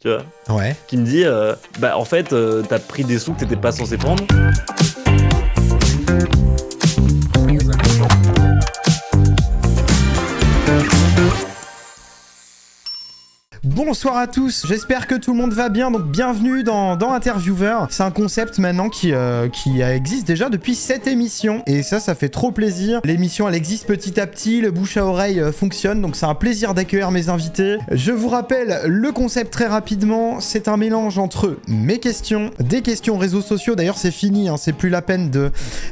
tu vois, Ouais. qui me dit bah en fait t'as pris des sous que t'étais pas censé prendre. Bonsoir à tous, j'espère que tout le monde va bien, donc bienvenue dans Interviewer. C'est un concept maintenant qui existe déjà depuis 7 émissions, et ça fait trop plaisir. L'émission elle existe petit à petit, le bouche à oreille fonctionne, donc c'est un plaisir d'accueillir mes invités. Je vous rappelle le concept très rapidement, c'est un mélange entre mes questions, des questions réseaux sociaux, d'ailleurs c'est fini, hein, c'est plus la peine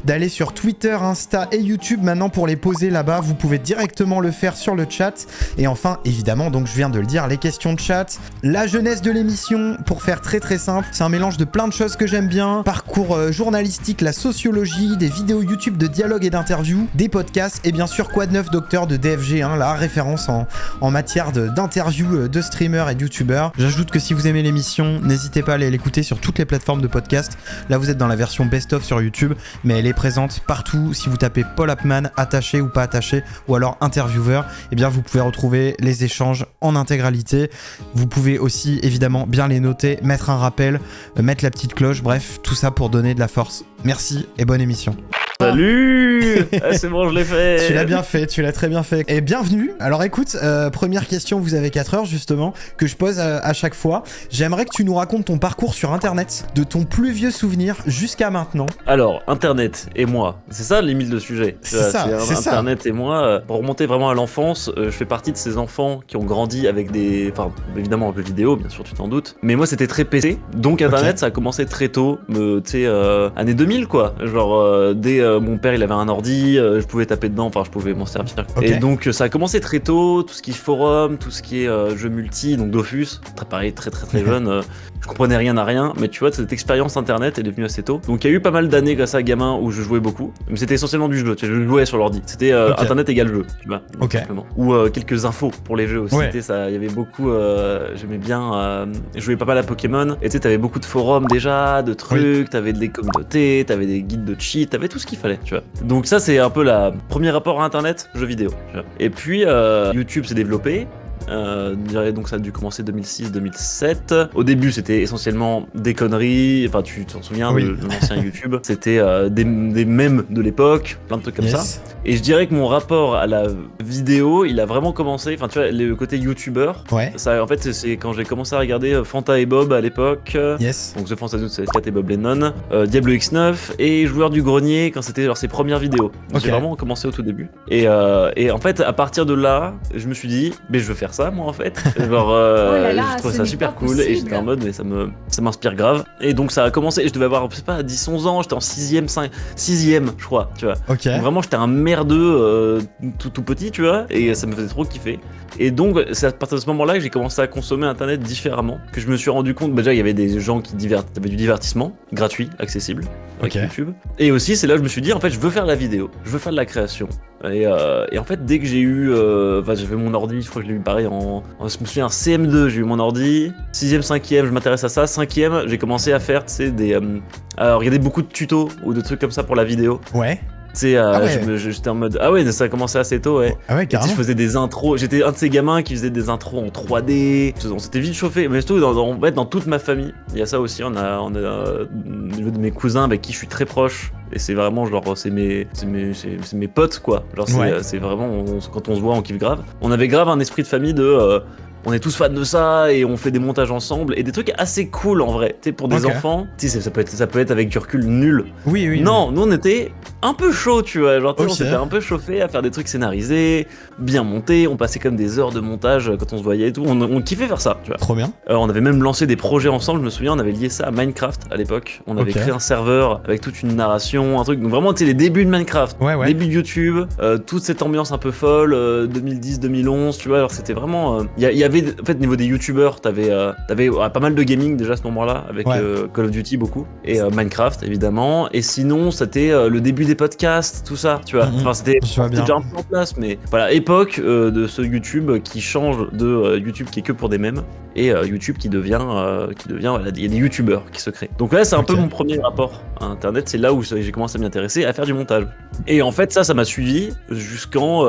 d'aller sur Twitter, Insta et YouTube maintenant pour les poser là-bas, vous pouvez directement le faire sur le chat, et enfin évidemment, donc je viens de le dire, les questions de chat, la jeunesse de l'émission, pour faire très très simple, c'est un mélange de plein de choses que j'aime bien, parcours journalistique, la sociologie, des vidéos YouTube de dialogue et d'interview, des podcasts et bien sûr Quoi de neuf Docteur de DFG, hein, la référence en matière d'interview de streamers et de youtubeurs. J'ajoute que si vous aimez l'émission, n'hésitez pas à aller l'écouter sur toutes les plateformes de podcast. Là vous êtes dans la version best-of sur YouTube, mais elle est présente partout. Si vous tapez Paul Apman, attaché ou pas attaché, ou alors Interviewer, eh bien vous pouvez retrouver les échanges en intégralité. Vous pouvez aussi évidemment bien les noter, mettre un rappel, mettre la petite cloche, bref, tout ça pour donner de la force. Merci et bonne émission. Salut. C'est bon, je l'ai fait. Tu l'as bien fait, tu l'as très bien fait. Et bienvenue. Alors écoute, première question, vous avez 4 heures justement, que je pose à chaque fois. J'aimerais que tu nous racontes ton parcours sur Internet, de ton plus vieux souvenir jusqu'à maintenant. Alors, Internet et moi, c'est ça limite le sujet. C'est ça. Internet et moi, pour remonter vraiment à l'enfance, je fais partie de ces enfants qui ont grandi avec enfin évidemment un jeu vidéo, bien sûr tu t'en doutes, mais moi c'était très PC, donc Internet ça a commencé très tôt, tu sais, années 2000 quoi, genre dès mon père il avait un ordi, je pouvais taper dedans, enfin je pouvais m'en servir. Et donc ça a commencé très tôt, tout ce qui est forum, tout ce qui est jeux multi, donc Dofus, pareil très jeune, je comprenais rien à rien, mais tu vois cette expérience Internet est devenue assez tôt. Donc il y a eu pas mal d'années grâce à gamin où je jouais beaucoup, mais c'était essentiellement du jeu, tu sais, je jouais sur l'ordi, c'était Internet égale jeu, tu vois, simplement. Ou quelques infos pour les jeux aussi, ça, il y avait beaucoup, j'aimais bien, je jouais pas mal à Pokémon, et tu sais t'avais beaucoup de forums déjà, de trucs, t'avais des communautés, t'avais des guides de cheat, t'avais tout ce qu'il fallait, tu vois. Donc ça c'est un peu la premier rapport à Internet, jeux vidéo, tu vois. Et puis YouTube s'est développé. Donc ça a dû commencer 2006-2007. Au début c'était essentiellement des conneries, enfin tu t'en souviens de l'ancien YouTube, c'était des mèmes de l'époque, plein de trucs comme ça. Et je dirais que mon rapport à la vidéo il a vraiment commencé, enfin tu vois le côté youtubeur, ça en fait c'est quand j'ai commencé à regarder Fanta et Bob à l'époque, donc The Fanta c'est Cat et Bob Lennon, Diablo X9 et Joueur du Grenier quand c'était genre ses premières vidéos. J'ai vraiment commencé au tout début. Et en fait à partir de là je me suis dit mais je veux faire ça moi en fait, genre je trouvais ça super cool et j'étais en mode mais ça m'inspire grave, et donc ça a commencé, je devais avoir je sais pas 10-11 ans, j'étais en 6ème je crois, tu vois. Donc, vraiment j'étais un merdeux tout petit, tu vois, et ça me faisait trop kiffer. Et donc c'est à partir de ce moment là que j'ai commencé à consommer Internet différemment, que je me suis rendu compte déjà il y avait des gens qui avaient du divertissement gratuit accessible avec YouTube, et aussi c'est là que je me suis dit en fait je veux faire de la vidéo, je veux faire de la création. Et en fait dès que j'ai eu j'avais mon ordi, je crois que je l'ai eu pareil je me souviens CM2 j'ai eu mon ordi, 6ème 5ème je m'intéresse à ça, 5ème j'ai commencé à faire tu sais à regarder beaucoup de tutos ou de trucs comme ça pour la vidéo. Tu sais, j'étais en mode ça a commencé assez tôt, carrément. Je faisais des intros, j'étais un de ces gamins qui faisait des intros en 3D, on s'était vite chauffé, mais surtout dans toute ma famille, il y a ça aussi, on a au niveau de mes cousins avec qui je suis très proche, et c'est vraiment genre c'est mes potes quoi, genre c'est vraiment quand on se voit on kiffe grave. On avait grave un esprit de famille on est tous fans de ça et on fait des montages ensemble et des trucs assez cool en vrai. Tu sais, pour des enfants, tu sais, ça peut être avec du recul nul. Non, nous on était un peu chaud, tu vois. Genre, on s'était un peu chauffé à faire des trucs scénarisés, bien montés. On passait comme des heures de montage quand on se voyait et tout. On kiffait faire ça, tu vois. Trop bien. On avait même lancé des projets ensemble. Je me souviens, on avait lié ça à Minecraft à l'époque. On avait créé un serveur avec toute une narration, un truc. Donc vraiment, tu sais, les débuts de Minecraft, début de YouTube, toute cette ambiance un peu folle, 2010-2011, tu vois. Alors c'était vraiment, il y avait en fait niveau des youtubeurs, t'avais pas mal de gaming déjà à ce moment-là avec Call of Duty beaucoup et Minecraft évidemment. Et sinon, c'était le début des podcasts, tout ça, tu vois. Enfin, c'était déjà un peu en place, mais voilà, époque de ce YouTube qui change de YouTube qui est que pour des mèmes et YouTube qui devient voilà, il y a des youtubeurs qui se créent. Donc là, c'est un peu mon premier rapport à Internet. C'est là où j'ai commencé à m'y intéresser, à faire du montage. Et en fait, ça m'a suivi jusqu'au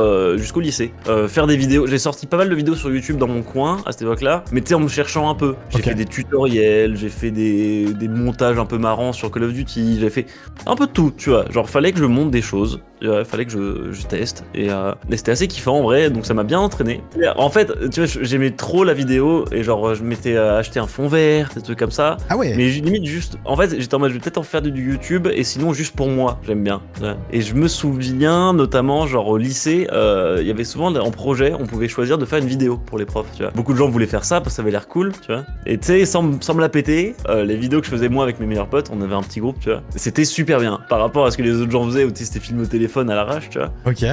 lycée. Faire des vidéos. J'ai sorti pas mal de vidéos sur YouTube dans mon coin coin à cette époque-là, mais tu sais, en me cherchant un peu. J'ai fait des tutoriels, j'ai fait des montages un peu marrants sur Call of Duty, j'ai fait un peu de tout, tu vois. Genre, fallait que je monte des choses, fallait que je teste, et c'était assez kiffant en vrai, donc ça m'a bien entraîné. En fait, tu vois, j'aimais trop la vidéo, et genre, je m'étais acheté un fond vert, des trucs comme ça. Ah ouais. Mais limite, juste, en fait, j'étais en mode, je vais peut-être en faire du YouTube, et sinon, juste pour moi, j'aime bien. Ouais. Et je me souviens, notamment, genre au lycée, il y avait souvent en projet, on pouvait choisir de faire une vidéo pour les profs, tu vois. Beaucoup de gens voulaient faire ça parce que ça avait l'air cool, tu vois. Et tu sais, sans me la péter, les vidéos que je faisais moi avec mes meilleurs potes, on avait un petit groupe, tu vois. C'était super bien par rapport à ce que les autres gens faisaient, où tu sais, c'était filmé au téléphone à l'arrache, tu vois. Ok.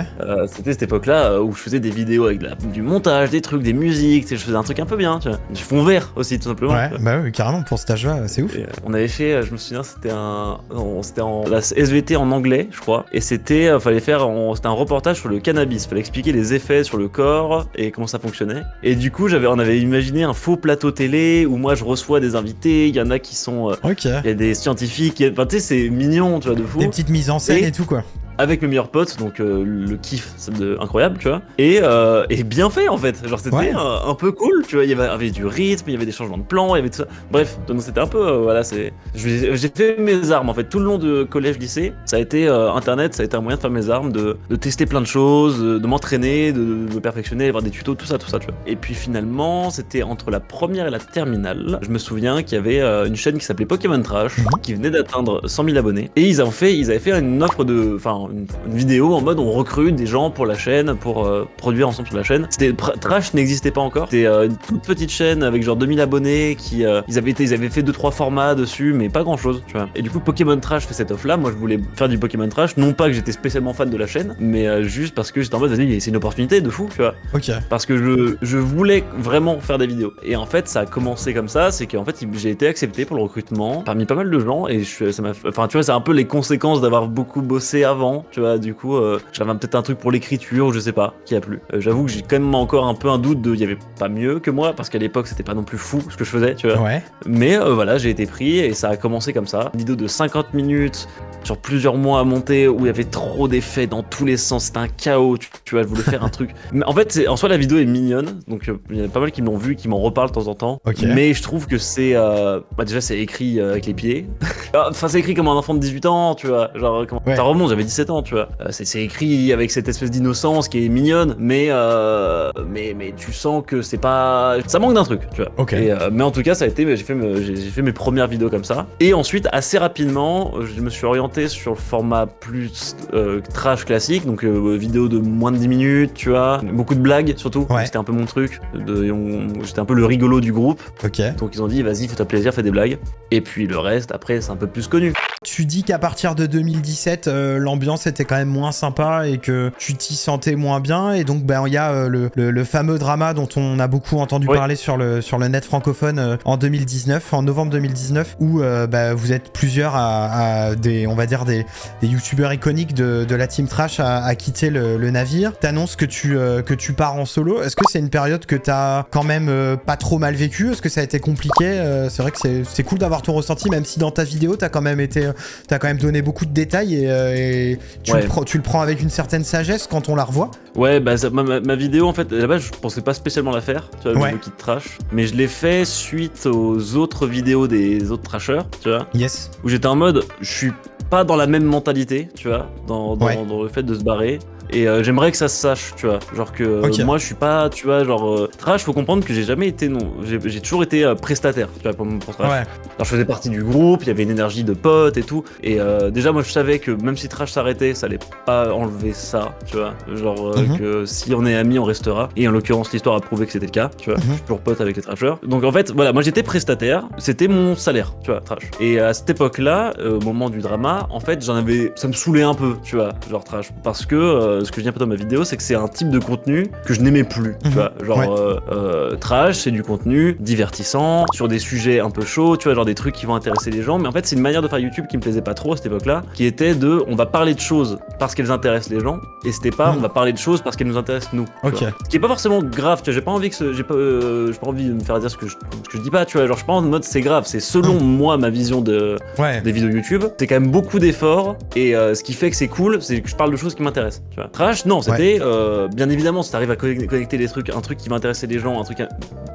C'était cette époque-là où je faisais des vidéos avec du montage, des trucs, des musiques, tu sais, je faisais un truc un peu bien, tu vois. Du fond vert aussi, tout simplement. Ouais, bah oui, carrément, pour cet âge-là, c'est ouf. Et, on avait fait, je me souviens, c'était la SVT en anglais, je crois, et c'était un reportage sur le cannabis, fallait expliquer les effets sur le corps et comment ça fonctionnait. Et du coup, on avait imaginé un faux plateau télé où moi je reçois des invités, il y en a qui sont, il y a des scientifiques, enfin tu sais, c'est mignon, tu vois, de fou. Des petites mises en scène et tout quoi. Avec mes meilleurs potes, donc le kiff, c'est incroyable, tu vois. Et bien fait en fait, genre c'était un peu cool, tu vois. Il y avait du rythme, il y avait des changements de plan, il y avait tout ça. Bref, donc c'était un peu, voilà, j'ai fait mes armes en fait. Tout le long de collège-lycée, ça a été internet, ça a été un moyen de faire mes armes, de tester plein de choses, de m'entraîner, de me perfectionner, d'avoir des tutos, tout ça, tu vois. Et puis finalement, c'était entre la première et la terminale. Je me souviens qu'il y avait une chaîne qui s'appelait Pokémon Trash, qui venait d'atteindre 100 000 abonnés. Et ils avaient fait une offre une vidéo en mode on recrute des gens pour la chaîne, pour produire ensemble sur la chaîne. Trash n'existait pas encore. C'était une toute petite chaîne avec genre 2000 abonnés qui ils avaient fait 2-3 formats dessus, mais pas grand chose, tu vois. Et du coup, Pokémon Trash fait cette offre là. Moi, je voulais faire du Pokémon Trash, non pas que j'étais spécialement fan de la chaîne, mais juste parce que j'étais en mode vas-y, c'est une opportunité de fou, tu vois. Ok. Parce que je voulais vraiment faire des vidéos. Et en fait, ça a commencé comme ça, c'est qu'en fait, j'ai été accepté pour le recrutement parmi pas mal de gens, et tu vois, c'est un peu les conséquences d'avoir beaucoup bossé avant, tu vois. Du coup, j'avais peut-être un truc pour l'écriture, ou je sais pas, qui a plu. J'avoue que j'ai quand même encore un peu un doute il y avait pas mieux que moi, parce qu'à l'époque, c'était pas non plus fou ce que je faisais, tu vois. Ouais. Mais voilà, j'ai été pris, et ça a commencé comme ça. Une vidéo de 50 minutes, sur plusieurs mois à monter, où il y avait trop d'effets dans tous les sens, c'était un chaos, tu vois, je voulais faire un truc. Mais en fait, en soi, la vidéo est mignonne, donc il y en a pas mal qui me l'ont vu, qui m'en reparlent de temps en temps. Okay. Mais je trouve que c'est... déjà, c'est écrit avec les pieds. Enfin, c'est écrit comme un enfant de 18 ans, tu vois. Genre, ça remonte, j'avais 17 ans, tu vois. C'est écrit avec cette espèce d'innocence qui est mignonne, mais tu sens que c'est pas... Ça manque d'un truc, tu vois. Okay. Mais en tout cas, ça a été... J'ai fait mes premières vidéos comme ça. Et ensuite, assez rapidement, je me suis orienté sur le format plus trash classique, donc vidéo de moins de 10 minutes, tu vois. Beaucoup de blagues, surtout. Ouais. C'était un peu mon truc. J'étais un peu le rigolo du groupe. Ok. Donc ils ont dit, vas-y, fais-toi plaisir, fais des blagues. Et puis le reste, après, c'est un peu plus connu. Tu dis qu'à partir de 2017, l'ambiance était quand même moins sympa et que tu t'y sentais moins bien. Et donc, il y a le fameux drama dont on a beaucoup entendu parler sur le net francophone en 2019, en novembre 2019, où vous êtes plusieurs à on va dire des youtubeurs iconiques de la team Trash à quitter le navire. T'annonces que tu pars en solo. Est-ce que c'est une période que t'as quand même pas trop mal vécue? Est-ce que ça a été compliqué? C'est vrai que c'est cool d'avoir ton ressenti, même si dans ta vidéo, t'as quand même donné beaucoup de détails et tu le prends avec une certaine sagesse quand on la revoit. Ouais, ma vidéo, en fait, là-bas, je pensais pas spécialement la faire, tu vois, le vidéo qui trash. Mais je l'ai fait suite aux autres vidéos des autres trashers, tu vois. Yes. Où j'étais en mode, je suis pas dans la même mentalité, tu vois, dans le fait de se barrer. Et j'aimerais que ça se sache, tu vois. Genre que moi, je suis pas, tu vois, trash, faut comprendre que j'ai jamais été, j'ai toujours été prestataire, tu vois, pour trash. Ouais. Alors, je faisais partie du groupe, il y avait une énergie de potes et tout. Et déjà, moi, je savais que même si trash s'arrêtait, ça allait pas enlever ça, tu vois. Genre que si on est amis, on restera. Et en l'occurrence, l'histoire a prouvé que c'était le cas, tu vois. Je suis toujours pote avec les trashers. Donc en fait, voilà, moi j'étais prestataire, c'était mon salaire, tu vois, trash. Et à cette époque-là, au moment du drama, en fait, ça me saoulait un peu, tu vois, genre trash. Parce que ce que je dis un peu dans ma vidéo, c'est que c'est un type de contenu que je n'aimais plus, tu vois. Genre, trash, c'est du contenu divertissant, sur des sujets un peu chauds, tu vois, genre des trucs qui vont intéresser les gens. Mais en fait, c'est une manière de faire YouTube qui me plaisait pas trop à cette époque-là, qui était on va parler de choses parce qu'elles intéressent les gens, et c'était pas, on va parler de choses parce qu'elles nous intéressent nous. Ce qui est pas forcément grave, tu vois, j'ai pas envie de me faire dire ce que je dis pas, tu vois, genre, je suis pas en mode c'est grave, c'est selon moi ma vision des vidéos YouTube. C'est quand même beaucoup d'efforts, et ce qui fait que c'est cool, c'est que je parle de choses qui m'intéressent, tu vois. Trash, non, c'était bien évidemment si t'arrives à connecter des trucs, un truc qui va intéresser les gens, un truc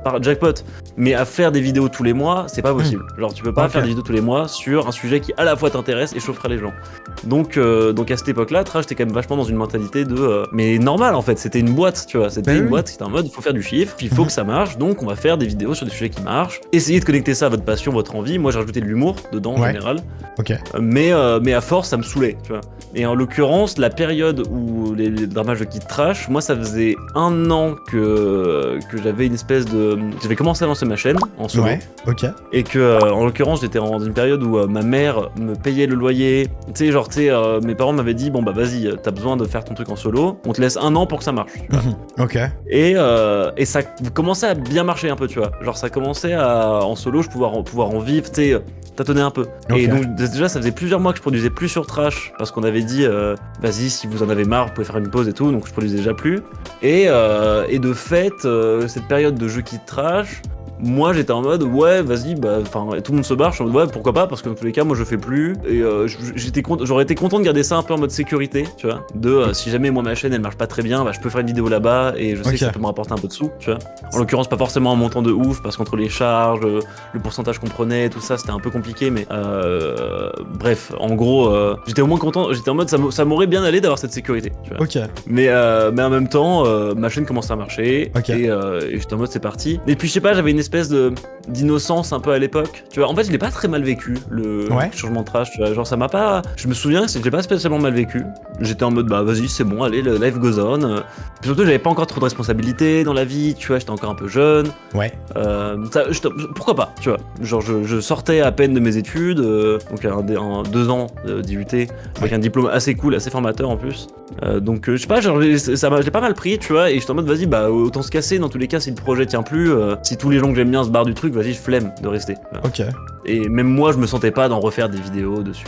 par jackpot, mais à faire des vidéos tous les mois, c'est pas possible. Genre tu peux pas faire des vidéos tous les mois sur un sujet qui à la fois t'intéresse et chauffera les gens. Donc à cette époque-là, Trash était quand même vachement dans une mentalité de mais normal en fait, c'était une boîte, tu vois, c'était une boîte, c'était un mode il faut faire du chiffre, puis il faut que ça marche, donc on va faire des vidéos sur des sujets qui marchent. Essayez de connecter ça à votre passion, votre envie. Moi j'ai rajouté de l'humour dedans en général. Mais à force ça me saoulait, tu vois. Et en l'occurrence, la période où les dramages de Kid Trash, moi ça faisait 1 an que j'avais une espèce de... J'avais commencé à lancer ma chaîne en solo. Et que en l'occurrence j'étais dans une période où ma mère me payait le loyer. Tu sais, mes parents m'avaient dit bon bah vas-y, t'as besoin de faire ton truc en solo, on te laisse 1 an pour que ça marche. Et ça commençait à bien marcher un peu, tu vois. Genre ça commençait à... En solo, je pouvoir en vivre, tu sais... tâtonner un peu. Et donc déjà ça faisait plusieurs mois que je produisais plus sur Trash parce qu'on avait dit vas-y si vous en avez marre vous pouvez faire une pause et tout, donc je produisais déjà plus. Et de fait cette période de jeu Kid Trash, moi j'étais en mode ouais vas-y bah enfin tout le monde se barre, je suis en mode ouais pourquoi pas parce que dans tous les cas moi je fais plus et j'aurais été content de garder ça un peu en mode sécurité, tu vois, de si jamais moi ma chaîne elle marche pas très bien, bah je peux faire une vidéo là-bas et je sais que ça peut me rapporter un peu de sous, tu vois. En l'occurrence pas forcément un montant de ouf parce qu'entre les charges, le pourcentage qu'on prenait, tout ça c'était un peu compliqué, mais bref en gros j'étais au moins content, j'étais en mode ça m'aurait bien allé d'avoir cette sécurité, tu vois. Mais en même temps ma chaîne commençait à marcher et j'étais en mode c'est parti. Et puis je sais pas, j'avais une espèce d'innocence un peu à l'époque, tu vois. En fait je l'ai pas très mal vécu le changement de Trash, tu vois. Genre ça m'a pas, je me souviens que je l'ai pas spécialement mal vécu. J'étais en mode bah vas-y c'est bon, allez le life goes on. Puis surtout j'avais pas encore trop de responsabilités dans la vie, tu vois, j'étais encore un peu jeune. Pourquoi pas, tu vois. Genre je sortais à peine de mes études, donc 2 ans d'IUT avec un diplôme assez cool, assez formateur en plus. Donc je sais pas, genre j'ai pas mal pris, tu vois, et j'étais en mode vas-y bah autant se casser dans tous les cas si le projet tient plus, si tous les gens que j'aime bien se barrent du truc, vas-y je flemme de rester. Et même moi je me sentais pas d'en refaire des vidéos dessus.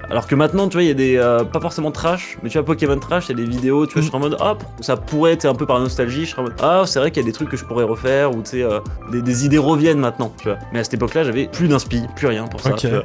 Alors que maintenant tu vois il y a des pas forcément Trash, mais tu vois Pokémon Trash, il y a des vidéos, tu vois, je serais en mode ah ça pourrait être un peu par nostalgie, je serais en mode ah c'est vrai qu'il y a des trucs que je pourrais refaire, ou tu sais des idées reviennent maintenant, tu vois. Mais à cette époque-là j'avais plus d'inspi, plus rien pour ça. Tu vois.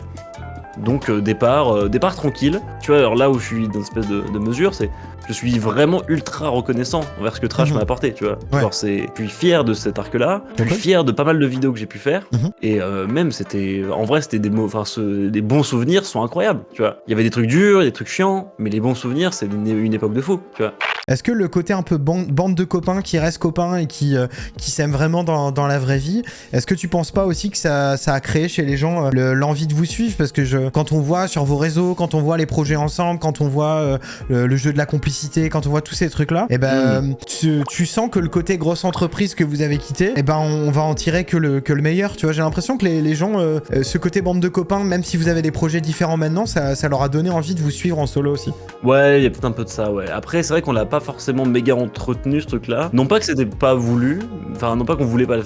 Donc départ tranquille, tu vois. Alors là où je suis dans une espèce de mesure, c'est je suis vraiment ultra reconnaissant envers ce que Trash m'a apporté, tu vois. Genre je suis fier de cet arc-là, je suis fier de pas mal de vidéos que j'ai pu faire, et même c'était, en vrai c'était des bons souvenirs sont incroyables, tu vois. Il y avait des trucs durs, des trucs chiants, mais les bons souvenirs c'est une époque de fou, tu vois. Est-ce que le côté un peu bande de copains qui restent copains et qui s'aiment vraiment dans la vraie vie, est-ce que tu penses pas aussi que ça a créé chez les gens l'envie de vous suivre? Parce que quand on voit sur vos réseaux, quand on voit les projets ensemble, quand on voit le jeu de la complicité, quand on voit tous ces trucs-là, et ben tu sens que le côté grosse entreprise que vous avez quitté, et ben on va en tirer que le meilleur, tu vois. J'ai l'impression que les gens, ce côté bande de copains, même si vous avez des projets différents maintenant, ça leur a donné envie de vous suivre en solo aussi. Ouais, il y a peut-être un peu de ça, ouais. Après, c'est vrai qu'on l'a pas forcément méga entretenu ce truc-là. Non pas que c'était pas voulu, enfin non pas qu'on voulait pas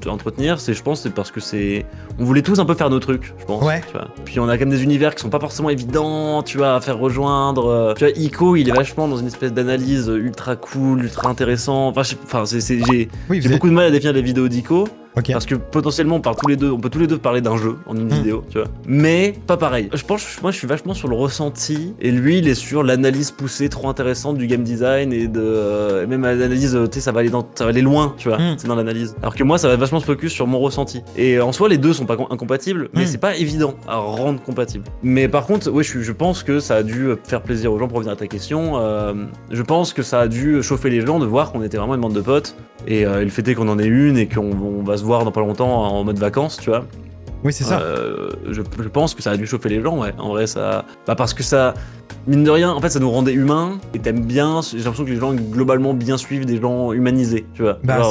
l'entretenir, je pense c'est parce que on voulait tous un peu faire nos trucs, je pense. Tu vois. Puis on a quand même des univers qui sont pas forcément évidents, tu vois, à faire rejoindre. Tu vois, Ico, il est vachement dans une espèce d'analyse ultra cool, ultra intéressant. J'ai beaucoup de mal à définir les vidéos d'Ico. Parce que potentiellement on peut tous les deux parler d'un jeu en une vidéo, tu vois. Mais pas pareil. Je pense, moi je suis vachement sur le ressenti et lui il est sur l'analyse poussée trop intéressante du game design et même l'analyse, tu sais, ça va aller loin, tu vois. C'est dans l'analyse. Alors que moi ça va vachement se focus sur mon ressenti. Et en soi les deux sont pas incompatibles, mais c'est pas évident à rendre compatibles. Mais par contre, ouais, je pense que ça a dû faire plaisir aux gens, pour revenir à ta question. Je pense que ça a dû chauffer les gens de voir qu'on était vraiment une bande de potes et le fait est qu'on en ait une et qu'on va se voir dans pas longtemps en mode vacances, tu vois. Oui, c'est ça. Je pense que ça a dû chauffer les gens, ouais. En vrai, ça... Bah parce que ça... Mine de rien, en fait, ça nous rendait humains et t'aimes bien... J'ai l'impression que les gens, globalement, bien suivent des gens humanisés, tu vois. Bah,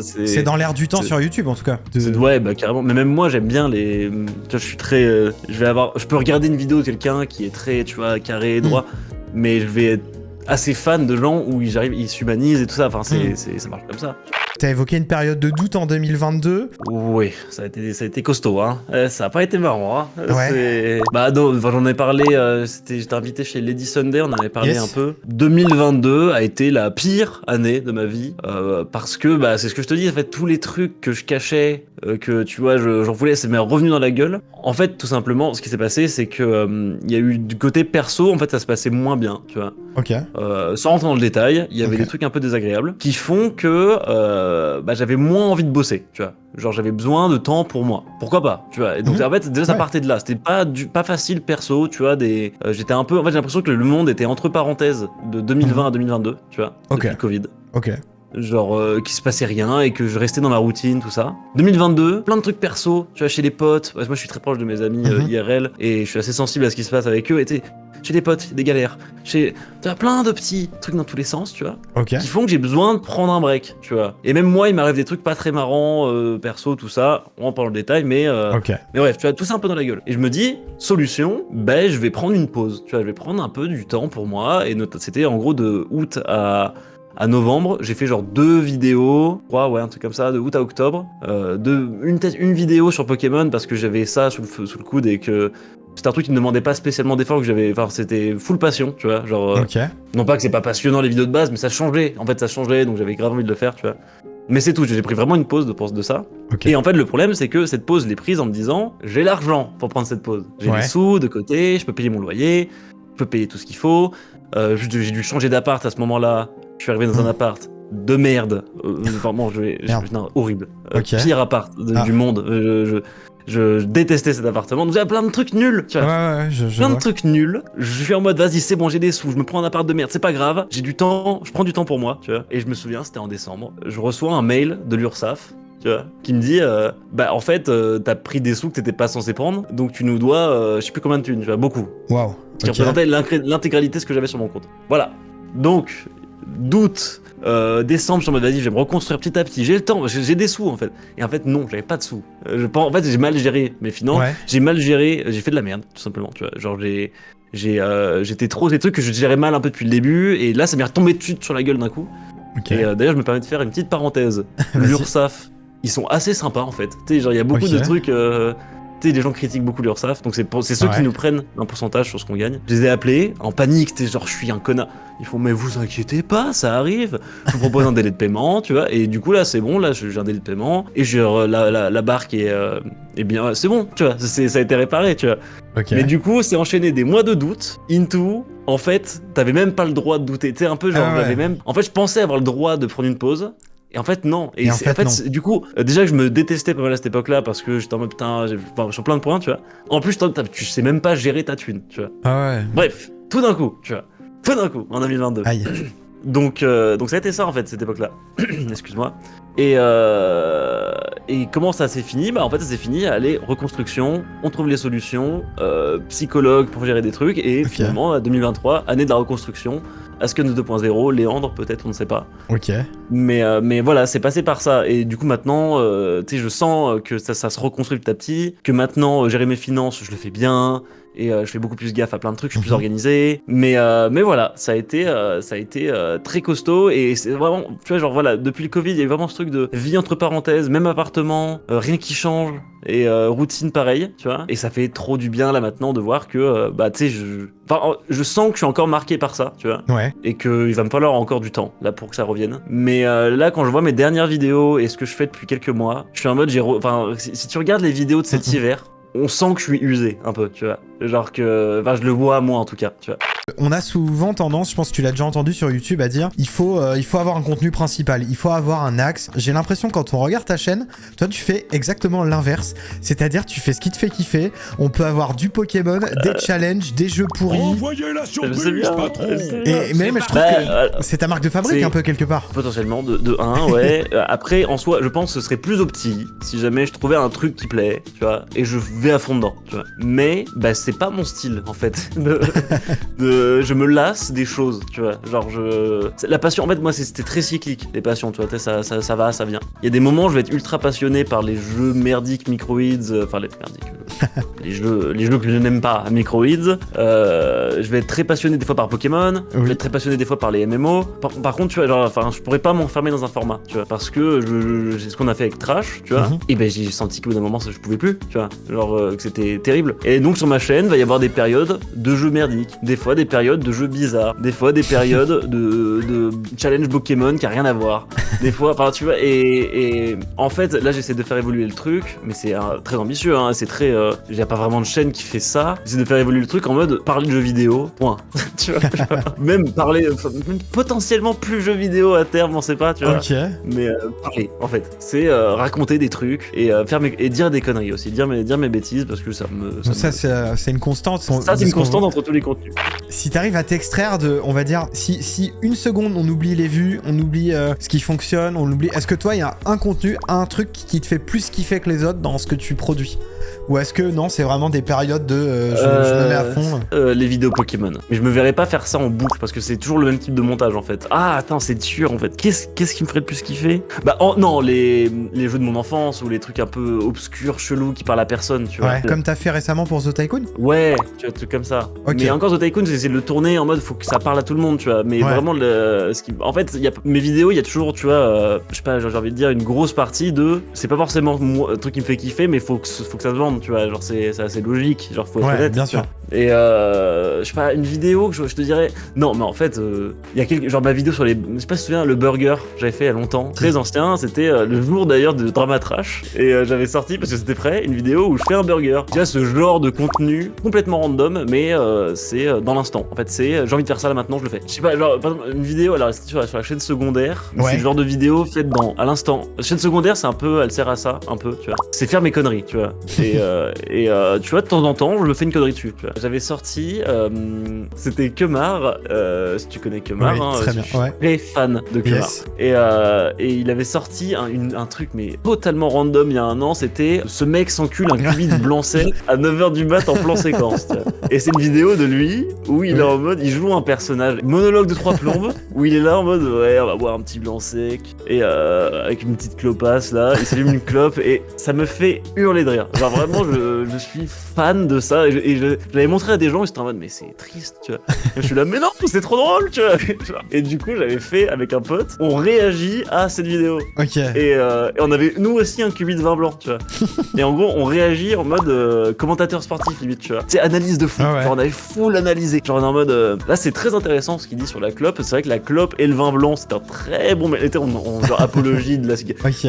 c'est dans l'air du temps sur YouTube, en tout cas. Ouais, bah carrément. Mais même moi, j'aime bien les... Tu vois, je suis très... Je peux regarder une vidéo de quelqu'un qui est très, tu vois, carré, droit, mais je vais être assez fan de gens où ils s'humanisent et tout ça. Enfin, ça marche comme ça. T'as évoqué une période de doute en 2022. Oui, ça a été costaud, hein. Ça a pas été marrant, hein. Ouais. Bah non, j'en ai parlé, j'étais invité chez Lady Sunday, on en avait parlé un peu. 2022 a été la pire année de ma vie, parce que, bah, c'est ce que je te dis, en fait, tous les trucs que je cachais que tu vois, j'en voulais, ça m'est revenu dans la gueule. En fait, tout simplement, ce qui s'est passé, c'est que il y a eu du côté perso, en fait, ça se passait moins bien, tu vois. Ok. Sans rentrer dans le détail, il y avait Ok. des trucs un peu désagréables qui font que j'avais moins envie de bosser, tu vois. Genre j'avais besoin de temps pour moi. Pourquoi pas, tu vois. Et donc en fait déjà ça Ouais. partait de là. C'était pas facile perso, tu vois. J'étais un peu, en fait j'ai l'impression que le monde était entre parenthèses de 2020 à 2022, tu vois. Ok. Depuis le Covid. Ok. Genre qu'il se passait rien et que je restais dans ma routine, tout ça. 2022, plein de trucs perso, tu vois, chez les potes. Moi je suis très proche de mes amis IRL et je suis assez sensible à ce qui se passe avec eux. Et chez les potes, des galères. Tu as plein de petits trucs dans tous les sens, tu vois, Ok. qui font que j'ai besoin de prendre un break, tu vois. Et même moi, il m'arrive des trucs pas très marrants, perso, tout ça. On en parle en détail, mais Ok. mais bref, tu vois, tout ça un peu dans la gueule. Et je me dis, solution, ben je vais prendre une pause, tu vois, je vais prendre un peu du temps pour moi. Et c'était en gros de août à novembre, j'ai fait genre 2 vidéos, 3, ouais, un truc comme ça, de août à octobre. Une vidéo sur Pokémon parce que j'avais ça sous le coude et que c'était un truc qui ne demandait pas spécialement d'effort, que j'avais, enfin c'était full passion, tu vois, genre Ok. non pas que c'est pas passionnant les vidéos de base, mais ça changeait, en fait ça changeait, donc j'avais grave envie de le faire, tu vois. Mais c'est tout, j'ai pris vraiment une pause de ça. Ok. Et en fait le problème c'est que cette pause je l'ai prise en me disant, j'ai l'argent pour prendre cette pause, j'ai Ouais. les sous de côté, je peux payer mon loyer, je peux payer tout ce qu'il faut, j'ai dû changer d'appart à ce moment-là, je suis arrivé dans un appart de merde, vraiment non, horrible, Ok. pire appart du monde, je détestais cet appartement, donc il y a plein de trucs nuls, tu Ouais, vois. ouais, je Plein de vois. trucs nuls. Je suis en mode vas-y c'est bon j'ai des sous, je me prends un appart de merde, c'est pas grave, j'ai du temps, je prends du temps pour moi, tu vois. Et je me souviens c'était en décembre, je reçois un mail de l'URSSAF, tu vois, qui me dit bah en fait t'as pris des sous que t'étais pas censé prendre, donc tu nous dois je sais plus combien de thunes, tu vois, beaucoup. Waouh. Ce qui Ok. représentait l'intégralité de ce que j'avais sur mon compte. Voilà. Donc d'août décembre, je suis en mode vas-y, je vais me reconstruire petit à petit. J'ai le temps, j'ai des sous en fait. Et en fait non, j'avais pas de sous. En fait j'ai mal géré mes finances. Ouais. J'ai mal géré, j'ai fait de la merde tout simplement. Tu vois, genre j'étais trop des trucs que je gérais mal un peu depuis le début et là ça m'est retombé dessus sur la gueule d'un coup. Ok. Et d'ailleurs je me permets de faire une petite parenthèse. Vas-y. L'URSSAF, ils sont assez sympas en fait. Tu sais genre il y a beaucoup Ok. de trucs. Tu sais, les gens critiquent beaucoup l'URSSAF, donc c'est ceux Ouais. qui nous prennent un pourcentage sur ce qu'on gagne. Je les ai appelés en panique, t'es genre je suis un connard. Ils font mais vous inquiétez pas, ça arrive. Je vous propose un délai de paiement, tu vois. Et du coup là c'est bon, là j'ai un délai de paiement et j'ai la barque est bien, c'est bon, tu vois. Ça a été réparé, tu vois. Ok. Mais du coup c'est enchaîné des mois de doute into. En fait t'avais même pas le droit de douter, tu sais un peu genre Ah ouais. j'avais même. En fait je pensais avoir le droit de prendre une pause. Et en fait, non. Et en fait, non. Du coup, déjà que je me détestais pas mal à cette époque-là parce que j'étais en mode putain, sur plein de points, tu vois. En plus, tu sais même pas gérer ta thune, tu vois. Ah ouais. Bref, tout d'un coup, tu vois. Tout d'un coup, en 2022. Aïe. Donc ça a été ça en fait, cette époque-là. Excuse-moi. Et comment ça s'est fini? Bah en fait, ça s'est fini, allez, reconstruction, on trouve les solutions, psychologue pour gérer des trucs, et Ok. finalement, 2023, année de la reconstruction, Asken 2.0, Léandre peut-être, on ne sait pas. Ok. Mais voilà, c'est passé par ça. Et du coup, maintenant, tu sais, je sens que ça se reconstruit petit à petit. Que maintenant, gérer mes finances, je le fais bien. Et je fais beaucoup plus gaffe à plein de trucs, je suis plus organisé. Mais voilà, ça a été très costaud. Et c'est vraiment, tu vois, genre voilà, depuis le Covid, il y a eu vraiment ce truc de vie entre parenthèses, même appartement, rien qui change. Et routine pareil, tu vois. Et ça fait trop du bien là maintenant de voir que, bah, tu sais, je sens que je suis encore marqué par ça, tu vois. Ouais. Et qu'il va me falloir encore du temps là pour que ça revienne. Mais là, quand je vois mes dernières vidéos et ce que je fais depuis quelques mois, je suis en mode, enfin, si tu regardes les vidéos de cet hiver, on sent que je suis usé un peu, tu vois. Genre que, enfin, je le vois moi en tout cas, tu vois. On a souvent tendance, je pense que tu l'as déjà entendu sur YouTube, à dire il faut avoir un contenu principal, il faut avoir un axe. J'ai l'impression quand on regarde ta chaîne, toi tu fais exactement l'inverse. C'est-à-dire tu fais ce qui te fait kiffer. On peut avoir du Pokémon, des challenges, des jeux pourris. Envoyez la Je sais surprise, bien, patron. je sais bien. Et même je trouve Bah, que c'est ta marque de fabrique c'est- un peu quelque part. Potentiellement de 1, ouais. Après, en soi, je pense que ce serait plus opti si jamais je trouvais un truc qui plaît, tu vois, et je vais à fond dedans, tu vois. Mais, bah, c'est pas mon style, en fait. Je me lasse des choses, tu vois. Genre, la passion, en fait, moi, c'était très cyclique, les passions, tu vois. Ça va, ça vient. Il y a des moments où je vais être ultra passionné par les jeux merdiques Microids, enfin, les merdiques. les jeux que je n'aime pas, Microids. Je vais être très passionné des fois par Pokémon, je vais être très passionné des fois par les MMO. Par contre, tu vois, genre, enfin, je pourrais pas m'enfermer dans un format, tu vois, parce que c'est ce qu'on a fait avec Trash, tu vois. Et ben j'ai senti qu'au bout d'un moment, ça, je pouvais plus, tu vois, genre que c'était terrible. Et donc sur ma chaîne, va y avoir des périodes de jeux merdiques, des fois des périodes de jeux bizarres, des fois des périodes de challenge Pokémon qui a rien à voir, des fois, enfin tu vois. Et en fait, là, j'essaie de faire évoluer le truc, mais c'est très ambitieux, hein, c'est très, y a pas vraiment de chaîne qui fait ça. J'essaie de faire évoluer le truc en mode parler de jeux vidéo, point. Tu vois, même parler, potentiellement plus jeux vidéo à terme, on sait pas, tu vois. Mais parler, en fait, c'est raconter des trucs et et dire des conneries aussi, dire mes bêtises parce que ça me. C'est une constante. Ça, c'est une constante entre tous les contenus. Si t'arrives à t'extraire de, on va dire, si une seconde on oublie les vues, on oublie ce qui fonctionne, on oublie. Est-ce que toi, il y a un contenu, un truc qui te fait plus kiffer que les autres dans ce que tu produis? Ou est-ce que non, c'est vraiment des périodes de je me mets à fond les vidéos Pokémon. Mais je me verrais pas faire ça en boucle parce que c'est toujours le même type de montage en fait. Ah attends, c'est dur en fait. Qu'est-ce qui me ferait le plus kiffer? Bah non, les jeux de mon enfance ou les trucs un peu obscurs, chelous qui parlent à personne, tu vois. Ouais, comme t'as fait récemment pour The Tycoon? Ouais, tu vois, trucs comme ça. Mais encore The Tycoon, j'ai essayé de le tourner en mode faut que ça parle à tout le monde, tu vois. Mais vraiment, en fait, mes vidéos, il y a toujours, tu vois, je sais pas, j'ai envie de dire une grosse partie de. C'est pas forcément un truc qui me fait kiffer, mais faut que ça se vende, tu vois. Genre, c'est assez logique, genre, faut être honnête. Bien sûr. Et je sais pas, une vidéo que je te dirais. Non, mais en fait, il y a genre ma vidéo sur les. Je sais pas si tu te souviens, le burger, j'avais fait il y a longtemps. Très ancien, c'était le jour d'ailleurs de Drama Trash. Et j'avais sorti, parce que c'était prêt, une vidéo où je fais un burger. Tu vois, ce genre de contenu complètement random, mais c'est dans l'instant. En fait, c'est j'ai envie de faire ça là maintenant, je le fais. Je sais pas, genre, par exemple, une vidéo, alors c'était sur la chaîne secondaire. C'est le genre de vidéo faite à l'instant. La chaîne secondaire, c'est un peu, elle sert à ça, un peu, tu vois. C'est faire mes conneries, tu vois. Et tu vois, de temps en temps, je me fais une connerie dessus, tu vois. J'avais sorti, c'était Kemar, si tu connais Kemar, très bien. Je suis très fan de Kemar. Et il avait sorti un truc, mais totalement random il y a un an, c'était ce mec s'encule un cubit de blanc-sec à 9h du mat en plan séquence. Et c'est une vidéo de lui où il est en mode, il joue un personnage, monologue de 3 plombes, où il est là en mode, ouais, on va boire un petit blanc-sec, et avec une petite clopasse là, il s'allume une clope, et ça me fait hurler de rire. Genre vraiment, je suis fan de ça, et je l'avais montré à des gens, ils étaient en mode, mais c'est triste, tu vois. Et je suis là, mais non, c'est trop drôle, tu vois. Et du coup, j'avais fait avec un pote, on réagit à cette vidéo. Et on avait nous aussi un cubit de vin blanc, tu vois. Et en gros, on réagit en mode commentateur sportif limite, tu vois. C'est analyse de fou. Genre on avait full analysé. Genre on est en mode là, c'est très intéressant ce qu'il dit sur la clope. C'est vrai que la clope et le vin blanc, c'est un très bon. Mais on genre apologie de la.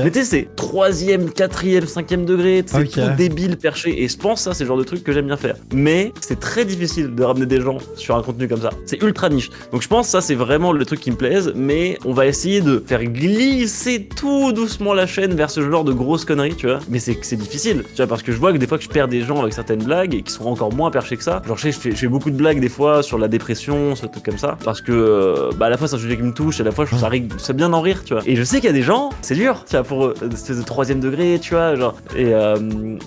Mais tu sais, c'est 3e, 4e, 5e degré. C'est tout débile, perché. Et je pense ça, c'est le genre de truc que j'aime bien faire. Mais c'est très difficile de ramener des gens sur un contenu comme ça. C'est ultra niche. Donc je pense que ça, c'est vraiment le truc qui me plaise. Mais on va essayer de faire glisser tout doucement la chaîne vers ce genre de grosses conneries, tu vois. Mais c'est difficile, tu vois, parce que je vois que des fois que je perds des gens avec certaines blagues et qui sont encore moins perchés que ça. Genre je fais beaucoup de blagues des fois sur la dépression, sur des trucs comme ça, parce que à la fois c'est un sujet qui me touche, et à la fois je trouve ça c'est bien d'en rire, tu vois. Et je sais qu'il y a des gens, c'est dur, tu vois, pour eux, cette espèce de 3e degré, tu vois, genre.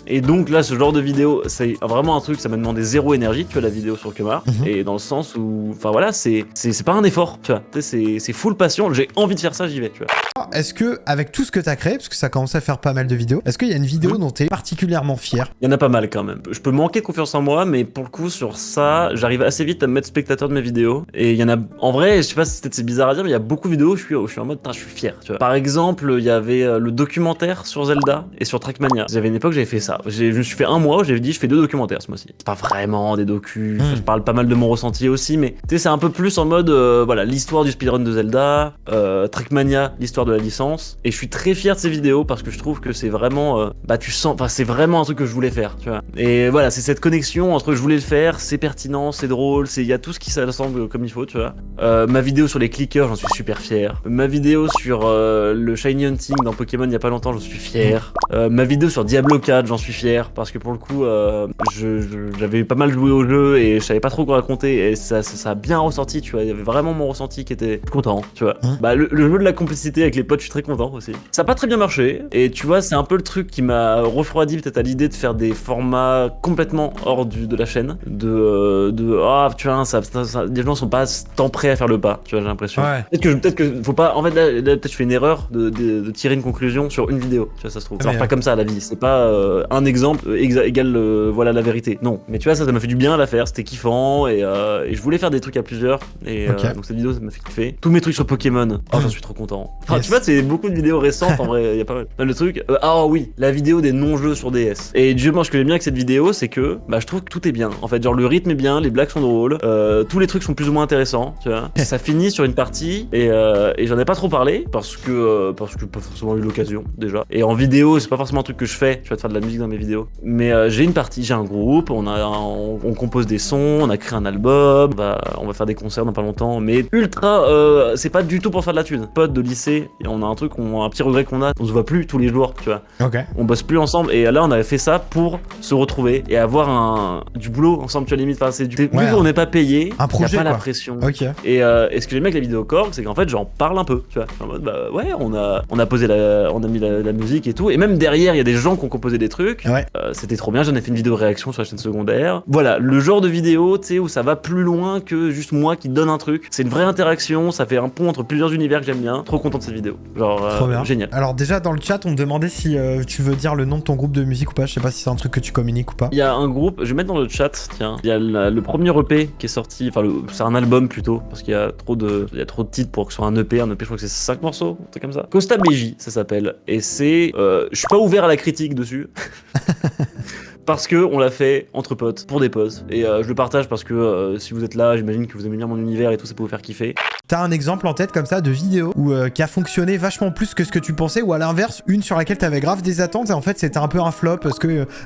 Et donc là, ce genre de vidéo, c'est vraiment un truc, ça m'a demandé zéro énergie, tu vois, la vidéo sur Kemar. Et dans le sens où, enfin voilà, c'est pas un effort, tu vois. C'est full passion, j'ai envie de faire ça, j'y vais, tu vois. Est-ce que, avec tout ce que t'as créé, parce que ça commence à faire pas mal de vidéos, est-ce qu'il y a une vidéo dont t'es particulièrement fier? Il y en a pas mal quand même. Je peux manquer de confiance en moi, mais pour le coup, sur ça, j'arrive assez vite à me mettre spectateur de mes vidéos. Et il y en a, en vrai, je sais pas si c'est bizarre à dire, mais il y a beaucoup de vidéos où je suis en mode, je suis fier, tu vois. Par exemple, il y avait le documentaire sur Zelda et sur Trackmania. J'avais une époque, j'avais fait ça. Je me suis fait un mois où j'avais dit, je fais 2 documentaires ce mois-ci. C'est pas vraiment des docus, je parle pas mal de mon ressenti aussi, mais tu sais, c'est un peu plus en mode, voilà, l'histoire du speedrun de Zelda, Trackmania, l'histoire de la licence. Et je suis très fier de ces vidéos parce que je trouve que c'est vraiment, tu sens, enfin, c'est vraiment un truc que je voulais faire, tu vois. Et voilà, c'est cette connexion entre je voulais le faire, c'est pertinent, c'est drôle, il y a tout ce qui s'assemble comme il faut, tu vois. Ma vidéo sur les clickers, j'en suis super fier. Ma vidéo sur le Shiny Hunting dans Pokémon il y a pas longtemps, j'en suis fier. Ma vidéo sur Diablo 4, j'en suis fier parce que pour le coup, j'avais pas mal joué au jeu et je savais pas trop quoi raconter et ça a bien ressorti, tu vois. Il y avait vraiment mon ressenti qui était content, tu vois. Le jeu de la complicité avec les potes, je suis très content aussi. Ça a pas très bien marché et tu vois, c'est un peu le truc qui m'a refroidi peut-être à l'idée de faire des formats complètement hors de la chaîne. Tu vois, les gens sont pas tant prêts à faire le pas, tu vois, j'ai l'impression. Peut-être que faut pas. En fait, là peut-être je fais une erreur de tirer une conclusion sur une vidéo, tu vois, ça se trouve. C'est pas comme ça la vie, c'est pas un exemple. égale voilà la vérité. Non, mais tu vois, ça m'a fait du bien à la faire, c'était kiffant et je voulais faire des trucs à plusieurs. Et donc cette vidéo, ça m'a fait kiffer. Tous mes trucs sur Pokémon, j'en suis trop content. Enfin, tu vois, c'est beaucoup de vidéos récentes en vrai, il y a pas mal de trucs. Ah oui, la vidéo des non-jeux sur DS. Et justement, ce que j'aime bien avec cette vidéo, c'est que je trouve que tout est bien. En fait, genre le rythme est bien, les blagues sont drôles, tous les trucs sont plus ou moins intéressants, tu vois. Ça finit sur une partie et j'en ai pas trop parlé parce que pas forcément eu l'occasion déjà. Et en vidéo, c'est pas forcément un truc que je fais, tu vois, de faire de la musique dans mes vidéos. Mais j'ai une partie, j'ai un groupe, on compose des sons, on a créé un album, on va faire des concerts dans pas longtemps, mais ultra, c'est pas du tout pour faire de la thune. Potes de lycée, et on a un petit regret qu'on a, on se voit plus tous les jours, tu vois. On bosse plus ensemble et là on avait fait ça pour se retrouver et avoir du boulot ensemble, tu vois, limite. Enfin, vu qu'on n'est pas payé, un projet, y a pas quoi. la pression. Et ce que j'aime bien avec la vidéo Korg, c'est qu'en fait j'en parle un peu, tu vois. En mode ouais, on a mis la musique et tout, et même derrière il y a des gens qui ont composé des trucs. C'était trop bien, j'en ai fait une vidéo réaction sur la chaîne secondaire. Voilà, le genre de vidéo, tu sais, où ça va plus loin que juste moi qui donne un truc. C'est une vraie interaction, ça fait un pont entre plusieurs univers que j'aime bien. Trop content de cette vidéo. Genre, génial. Alors déjà dans le chat, on me demandait si tu veux dire le nom de ton groupe de musique ou pas. Je sais pas si c'est un truc que tu communiques ou pas. Il y a un groupe, je vais mettre dans le chat, tiens. Il y a le premier EP qui est sorti, enfin c'est un album plutôt, parce qu'il y a trop de titres pour que ce soit un EP. Un EP, je crois que c'est 5 morceaux, un truc comme ça. Costa Beji, ça s'appelle. Et c'est, je suis pas ouvert à la critique dessus. Parce que on l'a fait entre potes, pour des pauses. Et je le partage parce que si vous êtes là, j'imagine que vous aimez bien mon univers et tout, ça peut vous faire kiffer. T'as un exemple en tête comme ça de vidéo qui a fonctionné vachement plus que ce que tu pensais, ou à l'inverse, une sur laquelle t'avais grave des attentes et en fait c'était un peu un flop?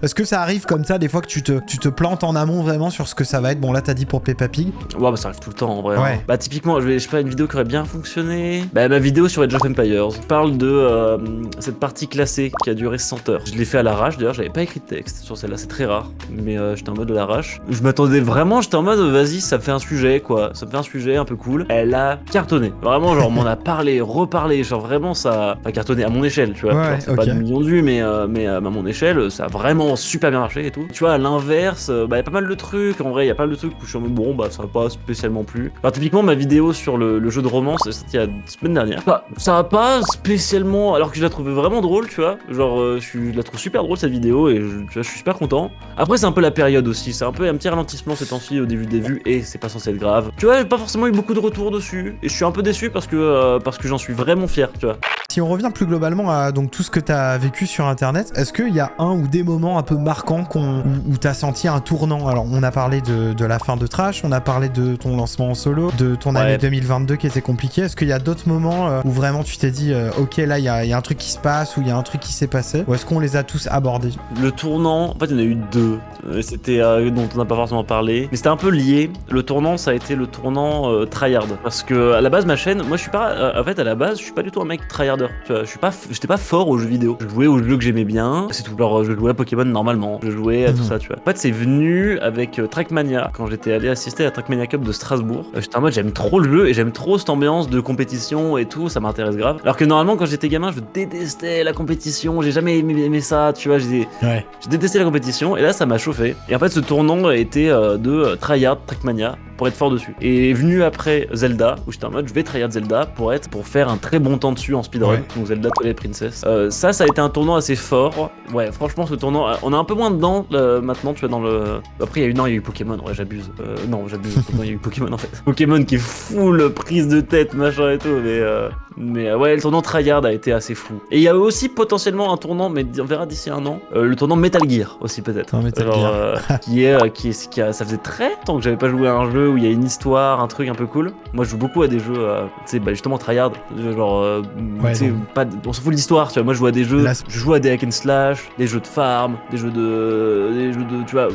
Est-ce que ça arrive comme ça des fois que tu te plantes en amont vraiment sur ce que ça va être? Bon là t'as dit pour Peppa Pig. Ouais, ça arrive tout le temps en vrai. Ouais. Hein. Typiquement, je sais pas, une vidéo qui aurait bien fonctionné. Ma vidéo sur Age of Empires parle de cette partie classée qui a duré 100 heures. Je l'ai fait à l'arrache, d'ailleurs j'avais pas écrit de texte sur celle-là, c'est très rare. Mais j'étais en mode de l'arrache. Je m'attendais vraiment, j'étais en mode vas-y, ça me fait un sujet quoi. Ça me fait un sujet un peu cool. Elle a cartonné. Vraiment, genre, on m'en a parlé, reparlé. Genre, vraiment, ça a cartonné à mon échelle, tu vois. C'est pas des millions de vues, mais à mon échelle, ça a vraiment super bien marché et tout. Tu vois, à l'inverse, y a pas mal de trucs. En vrai, y a pas mal de trucs où je suis en mode bon, ça va pas spécialement plu. Alors, typiquement, ma vidéo sur le jeu de romance, c'était il y a 2 semaines dernières. Ça a pas spécialement. Alors que je la trouvais vraiment drôle, tu vois. Genre, je la trouve super drôle cette vidéo et je suis super content. Après, c'est un peu la période aussi. C'est un petit ralentissement ces temps-ci au début des vues et c'est pas censé être grave. Tu vois, j'ai pas forcément eu beaucoup de retours dessus et je suis un peu déçu parce que j'en suis vraiment fier, tu vois. Si on revient plus globalement à donc tout ce que t'as vécu sur internet, est-ce qu'il y a un ou des moments un peu marquants où t'as senti un tournant? Alors on a parlé de la fin de Trash, on a parlé de ton lancement en solo, de ton année 2022 qui était compliquée. Est-ce qu'il y a d'autres moments où vraiment tu t'es dit ok là il y a un truc qui se passe, ou il y a un truc qui s'est passé, ou est-ce qu'on les a tous abordés? Le tournant, en fait il y en a eu 2. C'était dont on n'a pas forcément parlé, mais c'était un peu lié. Le tournant, ça a été le tournant tryhard, parce que à la base ma chaîne, moi je suis pas, en fait à la base je suis pas du tout un mec tryharder. Tu vois, j'étais pas fort aux jeux vidéo. Je jouais aux jeux que j'aimais bien, c'est tout. Alors je jouais à Pokémon normalement, je jouais à tout ça, tu vois. En fait c'est venu avec Trackmania, quand j'étais allé assister à la Trackmania Cup de Strasbourg. J'étais en mode j'aime trop le jeu et j'aime trop cette ambiance de compétition et tout, ça m'intéresse grave. Alors que normalement quand j'étais gamin, je détestais la compétition, j'ai jamais aimé ça, tu vois, j'ai détesté la compétition et là ça m'a chauffé. Et en fait ce tournant a été de tryhard Trackmania pour être fort dessus. Et est venu après Zelda, où j'étais en mode je vais tryhard Zelda pour faire un très bon temps dessus en speedrun. Donc Zelda Twilight Princess. Ça a été un tournant assez fort. Ouais, franchement ce tournant, on est un peu moins dedans maintenant, tu vois, dans le... Après il y a eu Pokémon, ouais j'abuse. Non j'abuse, il y a eu Pokémon en fait. Pokémon qui est full prise de tête, machin et tout, mais ouais, le tournant tryhard a été assez fou. Et il y a aussi potentiellement un tournant, mais on verra d'ici un an, le tournant Metal Gear aussi peut-être. Metal Gear. Ça faisait très longtemps que j'avais pas joué à un jeu où il y a une histoire, un truc un peu cool. Moi je joue beaucoup à des jeux, tu sais, justement tryhard, genre, tu sais, on s'en fout de l'histoire, tu vois. Moi je joue à des jeux, je joue à des hack and slash, des jeux de farm, des jeux de, tu vois,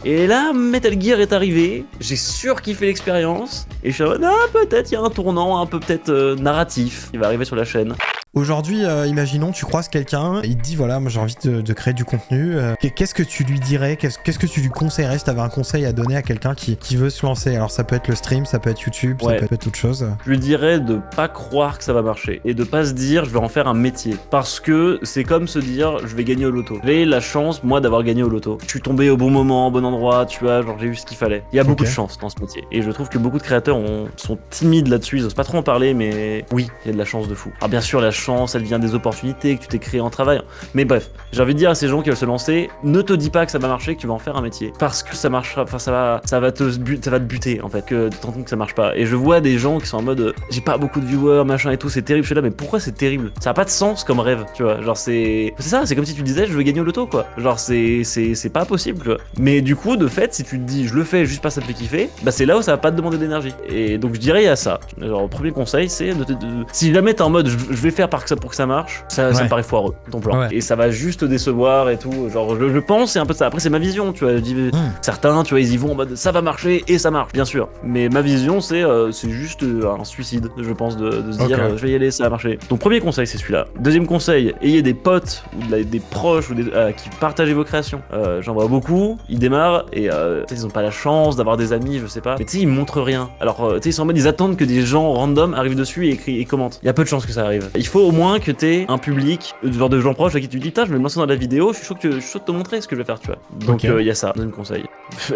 Et là, Metal Gear est arrivé, j'ai surkiffé l'expérience, et je suis en mode, peut-être il y a un tournant un peu peut-être narratif qui va arriver sur la chaîne. Aujourd'hui, imaginons, tu croises quelqu'un, il te dit voilà, moi j'ai envie de créer du contenu. Qu'est-ce que tu lui dirais? Qu'est-ce que tu lui conseillerais si t'avais un conseil à donner à quelqu'un qui veut se lancer? Alors ça peut être le stream, ça peut être YouTube, ça peut être autre chose. Je lui dirais de pas croire que ça va marcher et de pas se dire je vais en faire un métier, parce que c'est comme se dire je vais gagner au loto. J'ai la chance moi d'avoir gagné au loto. Je suis tombé au bon moment, au bon endroit, tu vois, genre j'ai eu ce qu'il fallait. Il y a beaucoup de chance dans ce métier et je trouve que beaucoup de créateurs sont timides là-dessus, ils osent pas trop en parler, mais oui, il y a de la chance de fou. Alors bien sûr la chance chance, elle vient des opportunités que tu t'es créé en travaillant. Mais bref, j'ai envie de dire à ces gens qui veulent se lancer, ne te dis pas que ça va marcher, que tu vas en faire un métier, parce que ça marchera, enfin ça va te buter en fait, que tu te rends compte que ça marche pas. Et je vois des gens qui sont en mode, j'ai pas beaucoup de viewers, machin et tout, c'est terrible. Je suis là, mais pourquoi c'est terrible? Ça a pas de sens comme rêve, tu vois. Genre c'est ça, c'est comme si tu disais, je veux gagner au loto, quoi. Genre c'est pas possible, tu vois. Mais du coup, de fait, si tu te dis, je le fais juste parce que ça te fait kiffer, bah c'est là où ça va pas te demander d'énergie. Et donc je dirais, il y a ça. Genre, le premier conseil, c'est si jamais t'es en mode, je vais faire pour que ça marche, ça me paraît foireux, ton plan. Ouais. Et ça va juste te décevoir et tout. Genre, je pense, c'est un peu ça. Après, c'est ma vision, tu vois. Je dis, certains, tu vois, ils y vont en mode, ça va marcher et ça marche, bien sûr. Mais ma vision, c'est juste un suicide, je pense, de se dire, je vais y aller, ça va marcher. Donc, premier conseil, c'est celui-là. Deuxième conseil, ayez des potes ou des proches ou qui partagez vos créations. J'en vois beaucoup, ils démarrent et peut-être ils ont pas la chance d'avoir des amis, je sais pas. Mais tu sais, ils montrent rien. Alors, tu sais, ils sont en mode, ils attendent que des gens random arrivent dessus et écrivent et commentent. Il y a peu de chances que ça arrive. Il faut au moins que t'aies un public, genre de gens proches à qui tu dis, putain, je vais me lancer dans la vidéo, je suis chaud de te montrer ce que je vais faire, tu vois. Donc, il y a ça, deuxième conseil.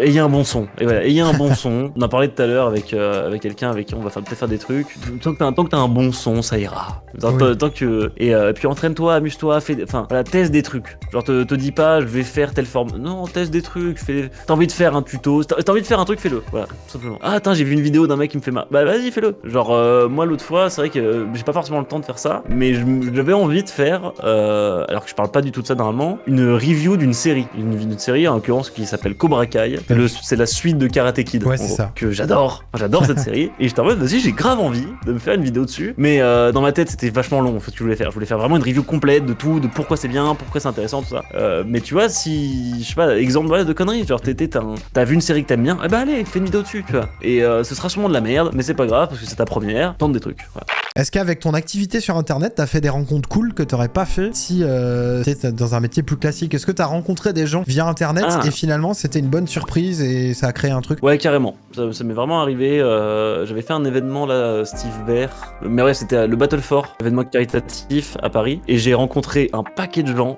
Ayez un bon son. Et voilà, ayez un bon son. On en parlait tout à l'heure avec quelqu'un avec qui on va peut-être faire des trucs. Tant que t'as un bon son, ça ira. Tant que et puis entraîne-toi, amuse-toi, teste des trucs. Genre te dis pas, je vais faire telle forme. Non, teste des trucs. T'as envie de faire un tuto, t'as envie de faire un truc, fais-le. Voilà, tout simplement. Ah, attends, j'ai vu une vidéo d'un mec qui me fait mal. Bah vas-y, fais-le. Genre moi l'autre fois, c'est vrai que j'ai pas forcément le temps de faire ça, mais j'avais envie de faire, alors que je parle pas du tout de ça normalement, une review d'une série. Une série en l'occurrence qui s'appelle Cobra Kai. C'est la suite de Karate Kid. Ouais, c'est ça. Que j'adore. J'adore cette série. Et j'étais en mode, vas-y, j'ai grave envie de me faire une vidéo dessus. Mais dans ma tête, c'était vachement long. En fait, ce que je voulais faire. Je voulais faire vraiment une review complète de tout, de pourquoi c'est bien, pourquoi c'est intéressant, tout ça. Mais tu vois, si, je sais pas, exemple de conneries, genre t'as vu une série que t'aimes bien, eh ben allez, fais une vidéo dessus, tu vois. Et ce sera sûrement de la merde, mais c'est pas grave parce que c'est ta première. Tente des trucs. Voilà. Est-ce qu'avec ton activité sur internet, t'as fait des rencontres cool que t'aurais pas fait si t'étais dans un métier plus classique? Est-ce que t'as rencontré des gens via internet et finalement c'était une bonne surprise et ça a créé un truc? Ouais, carrément. Ça m'est vraiment arrivé. J'avais fait un événement là, Steve Bear. Mais ouais, c'était le Battle for, événement caritatif à Paris. Et j'ai rencontré un paquet de gens.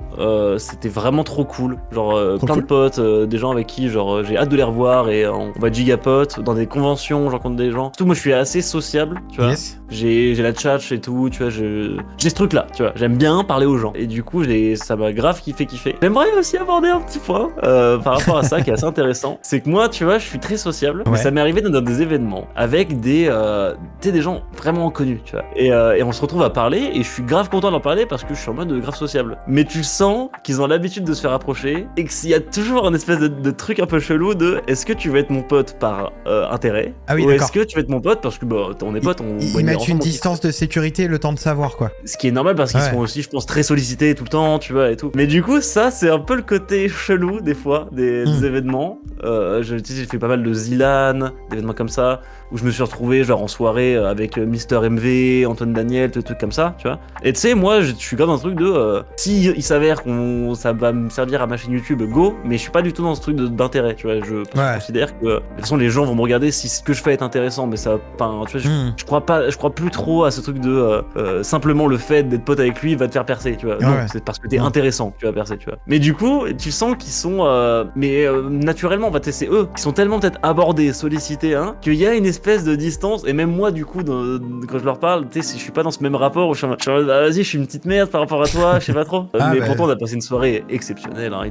C'était vraiment trop cool. Genre plein de potes, des gens avec qui genre j'ai hâte de les revoir et on va gigapote dans des conventions, je rencontre des gens. Surtout moi je suis assez sociable, tu vois. Yes. J'ai la tchatch et tout, tu vois, j'ai ce truc là, tu vois. J'aime bien parler aux gens. Et du coup, ça m'a grave kiffé. J'aimerais aussi aborder un petit point par rapport à ça qui est assez intéressant. C'est que moi, tu vois, je suis très sociable. Ouais. Mais ça m'est arrivé dans des événements avec des gens vraiment connus, tu vois. Et on se retrouve à parler et je suis grave content d'en parler parce que je suis en mode grave sociable. Mais tu sens qu'ils ont l'habitude de se faire approcher et qu'il y a toujours un espèce de truc un peu chelou de est-ce que tu veux être mon pote par intérêt ou est-ce que tu veux être mon pote parce que bah, on est potes, ils mettent une distance de sécurité, le temps de savoir quoi. Ce qui est normal parce qu'ils sont aussi, je pense, très sollicités tout le temps, tu vois, et tout. Mais du coup, ça, c'est un peu le côté chelou des fois des événements. J'ai fait pas mal de Zilan, d'événements comme ça, où je me suis retrouvé genre en soirée avec Mister MV, Antoine Daniel, des trucs comme ça, tu vois. Et tu sais, moi, je suis grave dans un truc de si il s'avère ça va me servir à ma chaîne YouTube, go, mais je suis pas du tout dans ce truc d'intérêt, tu vois. Je considère que de toute façon, les gens vont me regarder si ce que je fais est intéressant, mais ça, enfin, tu vois, je crois plus trop à ce truc de simplement le fait d'être pote avec lui va te faire percer, tu vois. Non, c'est parce que t'es intéressant que tu vas percer, tu vois. Mais du coup, tu sens qu'ils sont, naturellement, en fait, c'est eux qui sont tellement peut-être abordés, sollicités, hein, qu'il y a une espèce de distance. Et même moi, du coup, quand je leur parle, tu sais, si je suis pas dans ce même rapport où je suis vas-y, je suis une petite merde par rapport à toi, je sais pas trop. Mais pourtant, on a passé une soirée exceptionnelle, hein.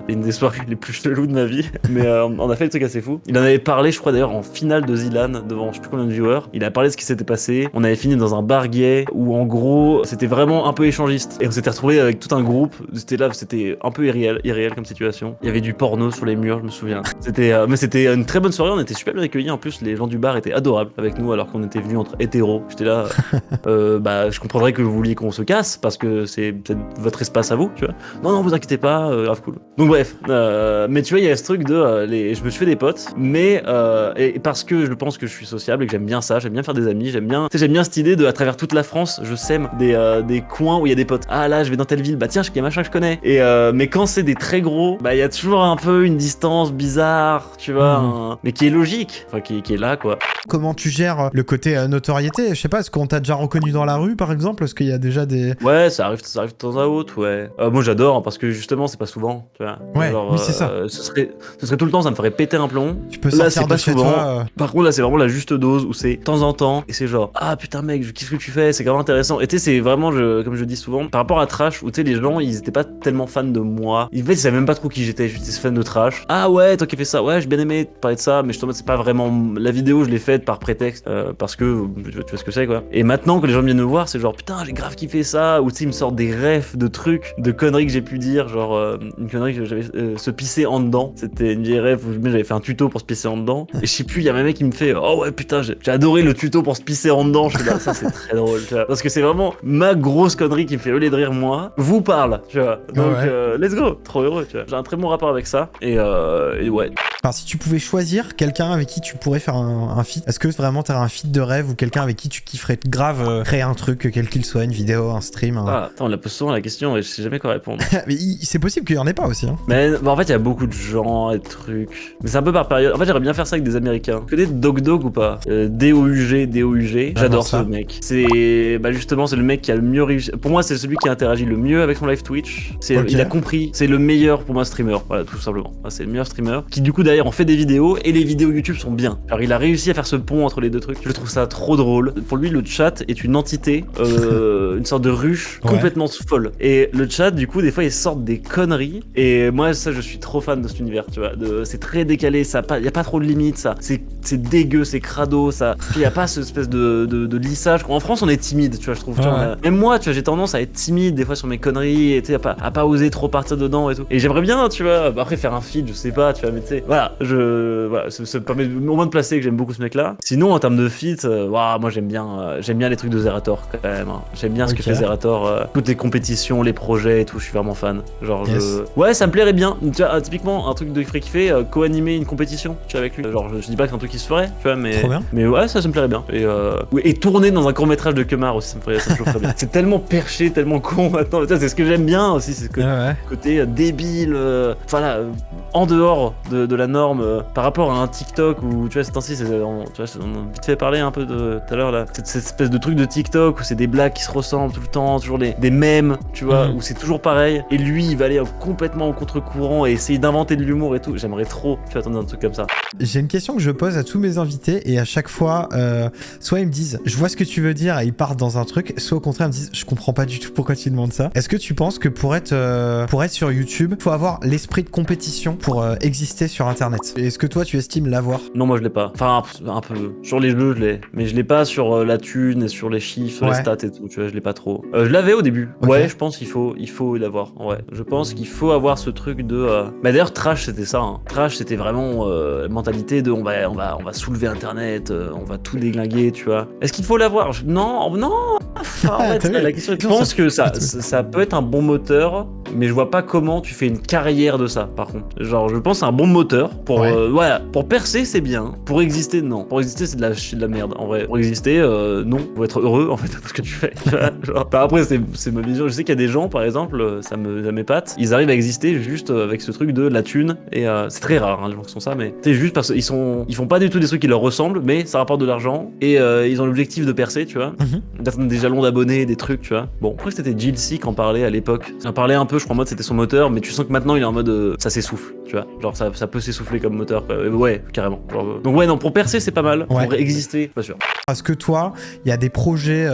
Une des soirées les plus cheloues de ma vie. Mais on a fait des trucs assez fous. Il en avait parlé, je crois d'ailleurs, en finale de Zilan devant je sais plus combien de viewers. Il a parlé de ce qui s'était passé. On avait fini dans un bar gay où en gros c'était vraiment un peu échangiste et on s'était retrouvé avec tout un groupe. C'était un peu irréel comme situation. Il y avait du porno sur les murs, je me souviens. Mais c'était une très bonne soirée. On était super bien accueillis. En plus, les gens du bar étaient adorables avec nous alors qu'on était venus entre hétéros. J'étais là. Je comprendrais que vous vouliez qu'on se casse parce que c'est peut-être votre espace à vous, tu vois. Non, vous inquiétez pas, grave cool. Donc bref, mais tu vois, il y a ce truc de je me suis fait des potes, mais et parce que je pense que je suis sociable et que j'aime bien ça, j'aime bien faire des amis, j'aime bien cette idée de à travers toute la France, je sème des coins où il y a des potes. Ah là, je vais dans telle ville, bah tiens, il y a machin que je connais. Et mais quand c'est des très gros, bah il y a toujours un peu une distance bizarre, tu vois, mais qui est logique magique, enfin qui est là quoi. Comment tu gères le côté notoriété? Je sais pas, est-ce qu'on t'a déjà reconnu dans la rue par exemple? Est-ce qu'il y a déjà des... Ouais, ça arrive de temps à autre, ouais. Moi j'adore, hein, parce que justement c'est pas souvent, tu vois. Ouais, genre, oui, c'est ça. Ce serait tout le temps, ça me ferait péter un plomb. Tu peux Là sortir c'est de pas chez souvent. toi. Par contre là c'est vraiment la juste dose où c'est de temps en temps et c'est genre ah putain mec, qu'est-ce que tu fais? C'est quand même intéressant. Et tu sais c'est vraiment comme je dis souvent par rapport à Trash où tu sais les gens ils étaient pas tellement fans de moi. En fait ils savaient même pas trop qui j'étais fan de Trash. Ah ouais, toi qui fais ça, ouais j'ai bien aimé parler de ça, mais je te c'est pas vraiment la vidéo, je l'ai faite par prétexte parce que tu vois ce que c'est quoi. Et maintenant que les gens viennent me voir c'est genre putain j'ai grave kiffé ça, ou tu sais ils me sortent des refs de trucs, de conneries que j'ai pu dire, genre une connerie que j'avais se pisser en dedans. C'était une vieille ref où j'avais fait un tuto pour se pisser en dedans. Et je sais plus, il y a un mec qui me fait oh ouais putain j'ai adoré le tuto pour se pisser en dedans. Je suis là, ça c'est très drôle, tu vois. Parce que c'est vraiment ma grosse connerie qui me fait hurler de rire moi, vous parle, tu vois. Donc let's go, trop heureux, tu vois. J'ai un très bon rapport avec ça et ouais. Alors si tu pouvais choisir quelqu'un avec qui tu pourrais faire un feat, est-ce que vraiment t'as un feat de rêve ou quelqu'un avec qui tu kifferais grave créer un truc, quel qu'il soit, une vidéo, un stream Ah, attends, on la pose souvent la question et je sais jamais quoi répondre. Mais c'est possible qu'il y en ait pas aussi. Hein. Mais en fait, il y a beaucoup de gens et de trucs. Mais c'est un peu par période. En fait, j'aimerais bien faire ça avec des Américains. Tu connais Dog Dog ou pas? DOUG. J'adore ce mec. C'est justement, c'est le mec qui a le mieux réussi. Pour moi, c'est celui qui interagit le mieux avec son live Twitch. Il a compris. C'est le meilleur pour moi streamer. Voilà, tout simplement. C'est le meilleur streamer. Qui du coup d'ailleurs, on fait des vidéos et les vidéos YouTube sont bien. Alors, il a réussi à faire ce pont entre les deux trucs. Je trouve ça trop drôle. Pour lui, le chat est une entité, une sorte de ruche complètement folle. Et le chat, du coup, des fois, ils sortent des conneries. Et moi, ça, je suis trop fan de cet univers, tu vois. C'est très décalé, y a pas trop de limites, ça. C'est dégueu, c'est crado, ça. Puis y a pas cette espèce de lissage. En France, on est timide, tu vois, je trouve. Tu vois, même moi, tu vois, j'ai tendance à être timide des fois sur mes conneries, et tu sais, à pas oser trop partir dedans et tout. Et j'aimerais bien, tu vois, après faire un feed, je sais pas, tu vois, mais tu sais, voilà, ça me permet au moins de placer que j'aime beaucoup ce mec-là. Sinon, en termes de feat, moi j'aime bien les trucs de Zerator quand même. Hein. J'aime bien ce que fait Zerator, toutes les compétitions, les projets et tout, je suis vraiment fan. Genre, ouais, ça me plairait bien. Tu vois, typiquement, un truc de ferait kiffer, co-animer une compétition, tu vois, avec lui. Genre, je dis pas que c'est un truc qui se ferait, tu vois, mais ouais, ça me plairait bien. Et tourner dans un court-métrage de Kemar aussi, ça me chaufferait bien. C'est tellement perché, tellement con maintenant. C'est ce que j'aime bien aussi, c'est ce côté débile, voilà, en dehors de la norme, par rapport à un TikTok où, tu vois, c'est ainsi, on a vite fait parler un peu de tout à l'heure là, cette espèce de truc de TikTok où c'est des blagues qui se ressemblent tout le temps, toujours des mèmes, tu vois, où c'est toujours pareil. Et lui, il va aller complètement au contre-courant et essayer d'inventer de l'humour et tout. J'aimerais trop, tu vois, attendre un truc comme ça. J'ai une question que je pose à tous mes invités et à chaque fois, soit ils me disent je vois ce que tu veux dire et ils partent dans un truc, soit au contraire ils me disent je comprends pas du tout pourquoi tu demandes ça. Est-ce que tu penses que pour être sur YouTube, faut avoir l'esprit de compétition pour exister sur internet? Est-ce que toi tu estimes l'avoir? Non, moi je l'ai pas. Enfin, un peu. Sur les jeux, je l'ai. Mais je l'ai pas sur la thune et sur les chiffres, sur les stats et tout, tu vois, je l'ai pas trop. Je l'avais au début. Ouais, je pense qu'il faut l'avoir. Ouais. Je pense qu'il faut avoir ce truc de. D'ailleurs, Trash, c'était ça. Hein. Trash, c'était vraiment mentalité de on va soulever internet, on va tout déglinguer, tu vois. Est-ce qu'il faut l'avoir? Non. Enfin, la question, je pense que ça peut être un bon moteur, mais je vois pas comment tu fais une carrière de ça, par contre. Genre, je pense que c'est un bon moteur pour pour percer, c'est bien. Pour exister, non. Pour exister, c'est de la merde, en vrai. Pour exister, non. Faut être heureux, en fait, de ce que tu fais. Genre, après, c'est ma vision. Je sais qu'il y a des gens, par exemple, ça m'épate. Ils arrivent à exister juste avec ce truc de la thune. Et c'est très rare, hein, les gens qui sont ça, mais c'est juste parce qu'ils font pas du tout des trucs qui leur ressemblent, mais ça rapporte de l'argent. Et ils ont l'objectif de percer, tu vois. Des jalons d'abonnés, des trucs, tu vois. Bon, après, c'était Jilcy qui en parlait à l'époque. Il en parlait un peu, je crois, en mode c'était son moteur, mais tu sens que maintenant, il est en mode ça s'essouffle, tu vois. Genre, ça peut s'essouffler comme moteur, quoi. Ouais, carrément. Genre, donc, ouais, non, pour percer, c'est pas mal. Pour exister, pas sûr. Est-ce que toi, il y a des projets,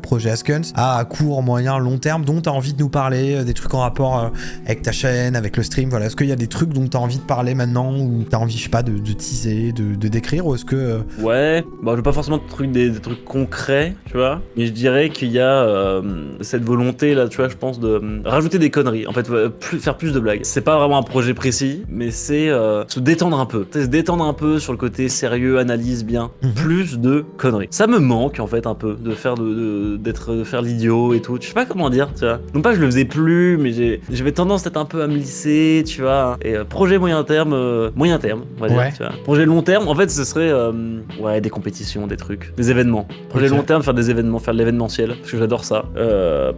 projet Askens, à court, moyen, long terme, dont tu as envie de nous parler, des trucs en rapport avec ta chaîne, avec le stream, voilà. Est-ce qu'il y a des trucs dont tu as envie de parler maintenant, ou tu as envie, je sais pas, de teaser, de décrire, ou est-ce que... Ouais, je veux pas forcément des trucs concrets, tu vois, mais je dirais qu'il y a cette volonté, là, tu vois, je pense, de rajouter des conneries, en fait, faire plus de blagues. C'est pas vraiment un projet précis, mais c'est se détendre un peu, se détendre un peu sur le côté sérieux, analyse bien, plus de conneries. Ça me manque, en fait, un peu, de faire de faire l'idiot et tout, je sais pas comment dire, tu vois. Non pas je le faisais plus, mais j'avais tendance peut-être un peu à me lisser, tu vois. Et projet moyen terme, on va dire, tu vois. Projet long terme, en fait, ce serait des compétitions, des trucs, des événements. Projet long terme, faire des événements l'événement, faire de l'événementiel, parce que j'adore ça.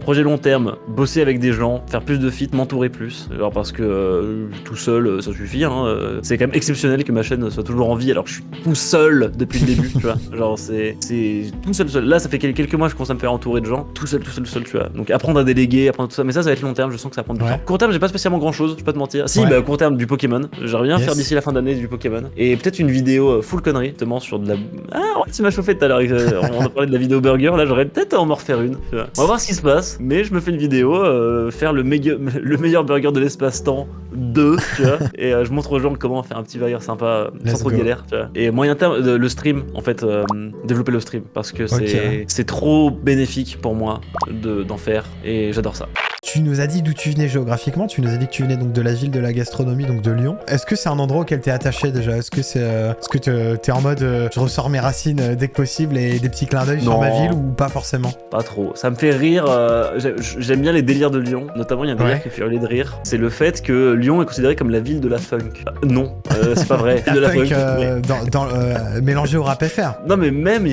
Projet long terme, bosser avec des gens, faire plus de feats, m'entourer plus. Genre parce que tout seul, ça suffit. C'est quand même exceptionnel que ma chaîne soit toujours en vie alors que je suis tout seul depuis le début, tu vois. Genre c'est tout seul. Là, ça fait quelques mois que je commence à me faire entourer de gens, tout seul, tu vois. Donc apprendre à déléguer, apprendre tout ça. Mais ça va être long terme, je sens que ça prend du temps. Court terme, j'ai pas spécialement grand chose, je vais pas te mentir. Si, court terme, du Pokémon. J'aimerais bien faire d'ici la fin d'année du Pokémon. Et peut-être une vidéo full connerie, justement, sur de la. Ah, ouais, tu m'as chauffé tout à l'heure. On a parlé de la vidéo burger, là, j'aurais peut-être à en refaire une. Tu vois. On va voir ce qui se passe, mais je me fais une vidéo, faire le meilleur burger de l'espace-temps 2, tu vois. Et je montre aux gens comment faire un petit burger sympa, sans trop de galère, tu vois. Et moyen terme, le stream, en fait, développer le stream, parce que c'est trop bénéfique pour moi d'en faire, et j'adore ça. Tu nous as dit d'où tu venais géographiquement, tu nous as dit que tu venais donc de la ville de la gastronomie, donc de Lyon. Est-ce que c'est un endroit auquel t'es attaché déjà? Est-ce que t'es en mode je ressors mes racines dès que possible et des petits clins d'œil sur ma ville ou pas forcément? Pas trop. Ça me fait rire. J'aime bien les délires de Lyon. Notamment, il y a un délire qui fait hurler de rire. C'est le fait que Lyon est considéré comme la ville de la funk. Non, c'est pas vrai. La funk, mélangée au rap FR. Non, mais même,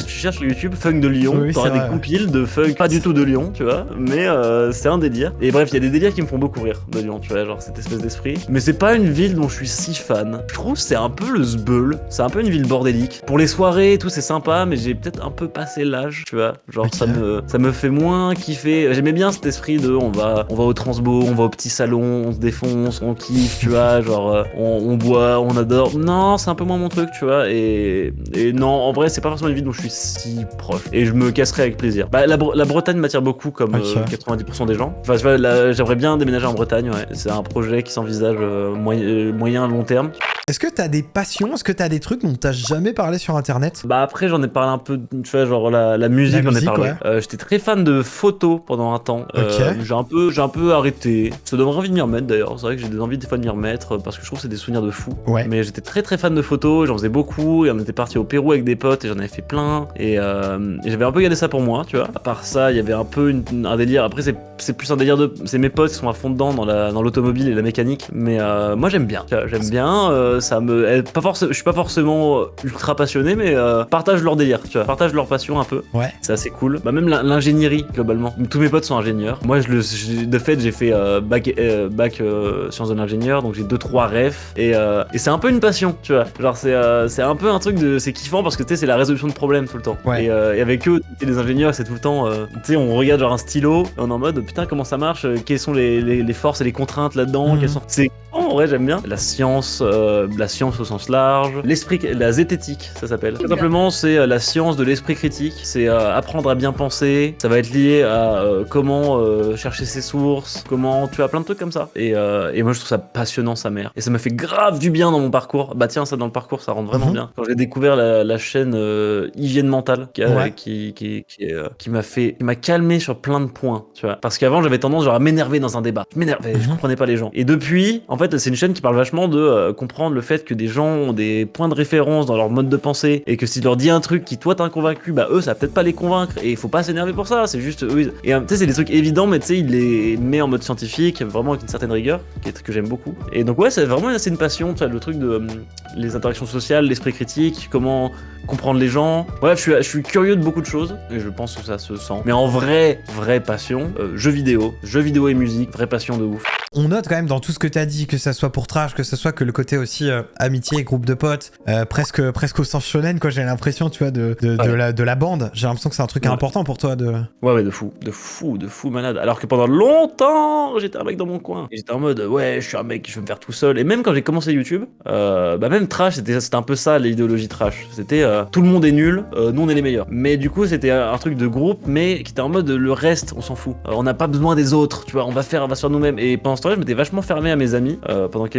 tu cherches sur YouTube funk de Lyon, t'auras des compiles de funk, pas du tout de Lyon, tu vois. Mais c'est un délire. Et bref, il y a des délires qui me font beaucoup rire de Lyon, tu vois, genre cette espèce d'esprit. Mais c'est pas une ville dont je suis si fan. Je trouve que c'est un peu le zbeul. C'est un peu une ville bordélique. Pour les soirées et tout, c'est sympa, mais j'ai peut-être un peu passé l'âge, tu vois. Genre, ça me fait moins kiffer. J'aimais bien cet esprit de on va au Transbo, on va au petit salon, on se défonce, on kiffe, tu vois. Genre, on boit, on adore. Non, c'est un peu moins mon truc, tu vois. Et non, en vrai, c'est pas forcément une ville dont je suis si proche. Et je me casserai avec plaisir. Bah, la Bretagne m'attire beaucoup, comme 90% des gens. Enfin, tu vois, j'aimerais bien déménager en Bretagne, ouais. C'est un projet qui s'envisage moyen long terme. Est-ce que t'as des passions? Est-ce que t'as des trucs dont t'as jamais parlé sur internet? Bah après j'en ai parlé un peu, tu vois, genre la musique, j'en ai parlé. Ouais. J'étais très fan de photos pendant un temps. J'ai un peu arrêté. Ça donnerait envie de m'y remettre d'ailleurs. C'est vrai que j'ai des envies des fois de m'y remettre parce que je trouve que c'est des souvenirs de fou. Ouais. Mais j'étais très fan de photos, j'en faisais beaucoup et on était parti au Pérou avec des potes et j'en avais fait plein et j'avais un peu gardé ça pour moi, tu vois. À part ça, il y avait un peu un délire. Après c'est plus un délire c'est mes potes qui sont à fond dedans dans l'automobile et la mécanique. Mais moi j'aime bien. J'aime bien. Je suis pas forcément ultra passionné, mais partage leur délire, tu vois, partage leur passion un peu. Ouais. C'est assez cool. Bah même l'ingénierie globalement. Tous mes potes sont ingénieurs. Moi de fait j'ai fait bac sciences de l'ingénieur, donc j'ai 2-3 refs et c'est un peu une passion, tu vois. Genre c'est un peu un truc c'est kiffant parce que tu sais c'est la résolution de problèmes tout le temps. Ouais. Et avec eux, les ingénieurs, c'est tout le temps, tu sais, on regarde genre un stylo et on est en mode putain comment ça marche, quelles sont les forces et les contraintes là-dedans, c'est en vrai j'aime bien la science au sens large, la zététique ça s'appelle. Tout simplement c'est la science de l'esprit critique, c'est apprendre à bien penser, ça va être lié à comment chercher ses sources, comment tu as plein de trucs comme ça et moi je trouve ça passionnant sa mère et ça m'a fait grave du bien dans mon parcours. Bah tiens ça dans le parcours ça rentre vraiment bien. Quand j'ai découvert la chaîne Hygiène Mentale qui m'a calmé sur plein de points, tu vois, parce qu'avant j'avais tendance genre à m'énerver dans un débat, je comprenais pas les gens et depuis en fait c'est une chaîne qui parle vachement de comprendre le fait que des gens ont des points de référence dans leur mode de pensée et que si tu leur dis un truc qui toi t'as convaincu, bah eux ça va peut-être pas les convaincre et il faut pas s'énerver pour ça, c'est juste eux et tu sais c'est des trucs évidents mais tu sais il les met en mode scientifique vraiment avec une certaine rigueur que j'aime beaucoup et donc ouais c'est vraiment une passion, tu vois, le truc de les interactions sociales, l'esprit critique, comment comprendre les gens. Bref, je suis curieux de beaucoup de choses et je pense que ça se sent. Mais en vraie passion, jeux vidéo et musique, vraie passion de ouf. On note quand même dans tout ce que t'as dit, que ça soit pour trash, que ça soit que le côté aussi amitié, groupe de potes, presque au sens shonen quoi, j'ai l'impression, tu vois, de la bande. J'ai l'impression que c'est un truc important pour toi de... Ouais, de fou malade. Alors que pendant longtemps, j'étais un mec dans mon coin. Et j'étais en mode, ouais, je suis un mec, je veux me faire tout seul. Et même quand j'ai commencé YouTube, bah même trash, c'était un peu ça l'idéologie trash. C'était tout le monde est nul, nous on est les meilleurs. Mais du coup, c'était un truc de groupe, mais qui était en mode le reste, on s'en fout. On n'a pas besoin des autres, tu vois, on va se faire nous-mêmes. Et pendant ce temps-là, je m'étais vachement fermé à mes amis.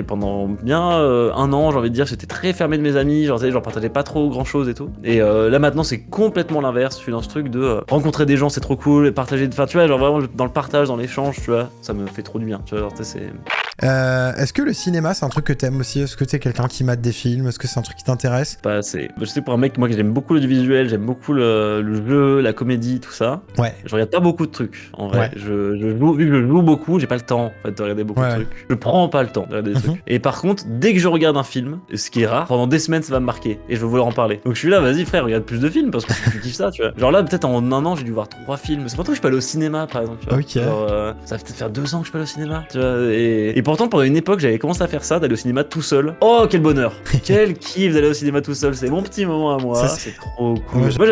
Pendant bien un an, j'ai envie de dire, j'étais très fermé de mes amis, genre partageais pas trop grand-chose et tout. Et là maintenant, c'est complètement l'inverse. Je suis dans ce truc de rencontrer des gens, c'est trop cool, partager, enfin tu vois, genre vraiment dans le partage, dans l'échange, tu vois, ça me fait trop du bien, tu vois, genre c'est... Est-ce que le cinéma, c'est un truc que t'aimes aussi? Est-ce que t'es quelqu'un qui mate des films? Est-ce que c'est un truc qui t'intéresse? Pas assez. Je sais, pour un mec, moi, que j'aime beaucoup le visuel, j'aime beaucoup le jeu, la comédie, tout ça. Ouais. Je regarde pas beaucoup de trucs, en vrai. Ouais. Je joue, vu que je joue beaucoup, j'ai pas le temps, en fait, de regarder beaucoup de Ouais. trucs. Je prends pas le temps de regarder des trucs. Et par contre, dès que je regarde un film, ce qui est rare, pendant des semaines, ça va me marquer. Et je vais vouloir en parler. Donc je suis là, vas-y, frère, regarde plus de films, parce que tu kiffes ça, tu vois. Genre là, peut-être en un an, j'ai dû voir 3 films. C'est pas trop que je peux aller au cinéma, par exemple, tu vois. Ok. Genre, ça va peut-être faire 2 ans que je peux aller au cinéma, tu vois. Et pourtant, pendant une époque, j'avais commencé à faire ça, d'aller au cinéma tout seul. Oh, quel bonheur! Quel kiff d'aller au cinéma tout seul. C'est mon petit moment à moi. Ça, C'est trop cool. Ouais, Moi,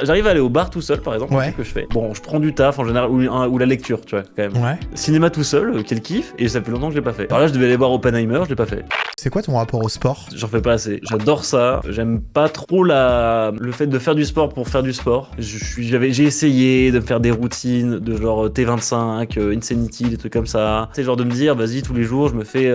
j'arrive à aller au bar tout seul, par exemple, un Ouais. truc que je fais. Bon, je prends du taf en général, ou la lecture, tu vois, quand même. Ouais. Cinéma tout seul, quel kiff, et ça fait longtemps que je l'ai pas fait. Alors là, je devais aller voir Oppenheimer, je l'ai pas fait. C'est quoi ton rapport au sport? J'en fais pas assez. J'adore ça. J'aime pas trop le fait de faire du sport pour faire du sport. J'ai essayé de me faire des routines de genre T25, Insanity, des trucs comme ça. C'est genre de me dire, vas-y, tous les jours, je me fais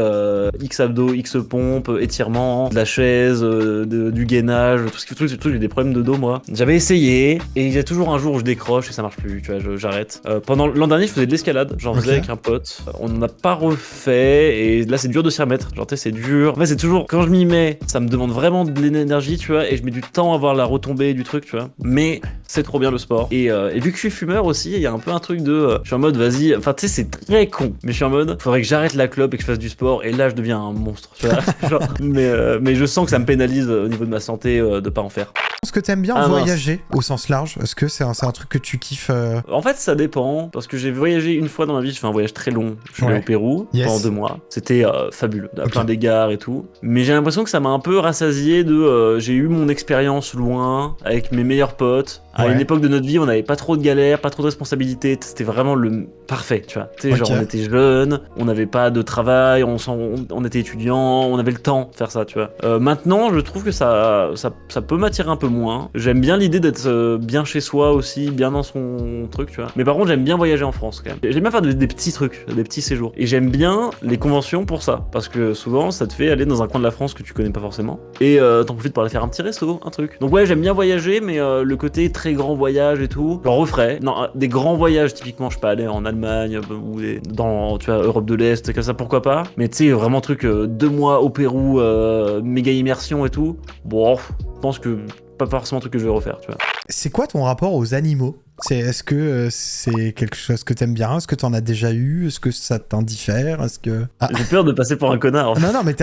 X abdos, X pompes, étirements, de la chaise, du gainage, tout ce truc, j'ai des problèmes de dos, moi. J'avais essayé, et il y a toujours un jour où je décroche et ça marche plus, tu vois, j'arrête. Pendant l'an dernier, je faisais de l'escalade, j'en faisais avec un pote. On n'en a pas refait, et là, c'est dur de s'y remettre. Genre, tu sais, c'est dur. En fait, c'est toujours, quand je m'y mets, ça me demande vraiment de l'énergie, tu vois, et je mets du temps à voir la retombée du truc, tu vois. Mais c'est trop bien le sport. Et vu que je suis fumeur aussi, il y a un peu un truc de. Je suis en mode, vas-y, enfin, tu sais, c'est très con, mais je suis en mode, faudrait que j'arrête la clope et que je fasse du sport, et là, je deviens un monstre, tu vois. Genre, mais je sens que ça me pénalise au niveau de ma santé de pas en faire. Est-ce que t'aimes bien Ah, voyager au sens large? Est-ce que c'est un truc que tu kiffes? En fait, ça dépend, parce que j'ai voyagé une fois dans ma vie, j'ai fait un voyage très long. Je suis allé Ouais. au Pérou Yes. pendant 2 mois. C'était fabuleux, à Ok. plein d'égards et tout. Mais j'ai l'impression que ça m'a un peu rassasié de. J'ai eu mon expérience loin, avec mes meilleurs potes. À Ouais. une époque de notre vie, on n'avait pas trop de galères, pas trop de responsabilités. C'était vraiment le parfait, tu vois. Tu sais, Ok. genre, on était jeunes, on n'avait pas de travail, on était étudiants, on avait le temps de faire ça, tu vois. Maintenant, je trouve que ça peut m'attirer un peu moins. J'aime bien l'idée d'être bien chez soi aussi, bien dans son truc, tu vois. Mais par contre, j'aime bien voyager en France quand même. J'aime bien faire des petits trucs, des petits séjours. Et j'aime bien les conventions pour ça. Parce que souvent, ça te fait aller dans un coin de la France que tu connais pas forcément. Et t'en profites pour aller faire un petit resto, un truc. Donc ouais, j'aime bien voyager, mais le côté très grand voyage et tout, j'en referais. Non, des grands voyages, typiquement, je peux aller en Allemagne ou dans, tu vois, Europe de l'Est, comme ça, pourquoi pas. Mais tu sais, vraiment truc 2 mois au Pérou, méga immersion et tout. Bon, je pense que pas forcément un truc que je vais refaire, tu vois. C'est quoi ton rapport aux animaux? Est-ce que c'est quelque chose que t'aimes bien? Est-ce que t'en as déjà eu? Est-ce que ça t'indiffère? Est-ce que... Ah. J'ai peur de passer pour un connard. Non, mais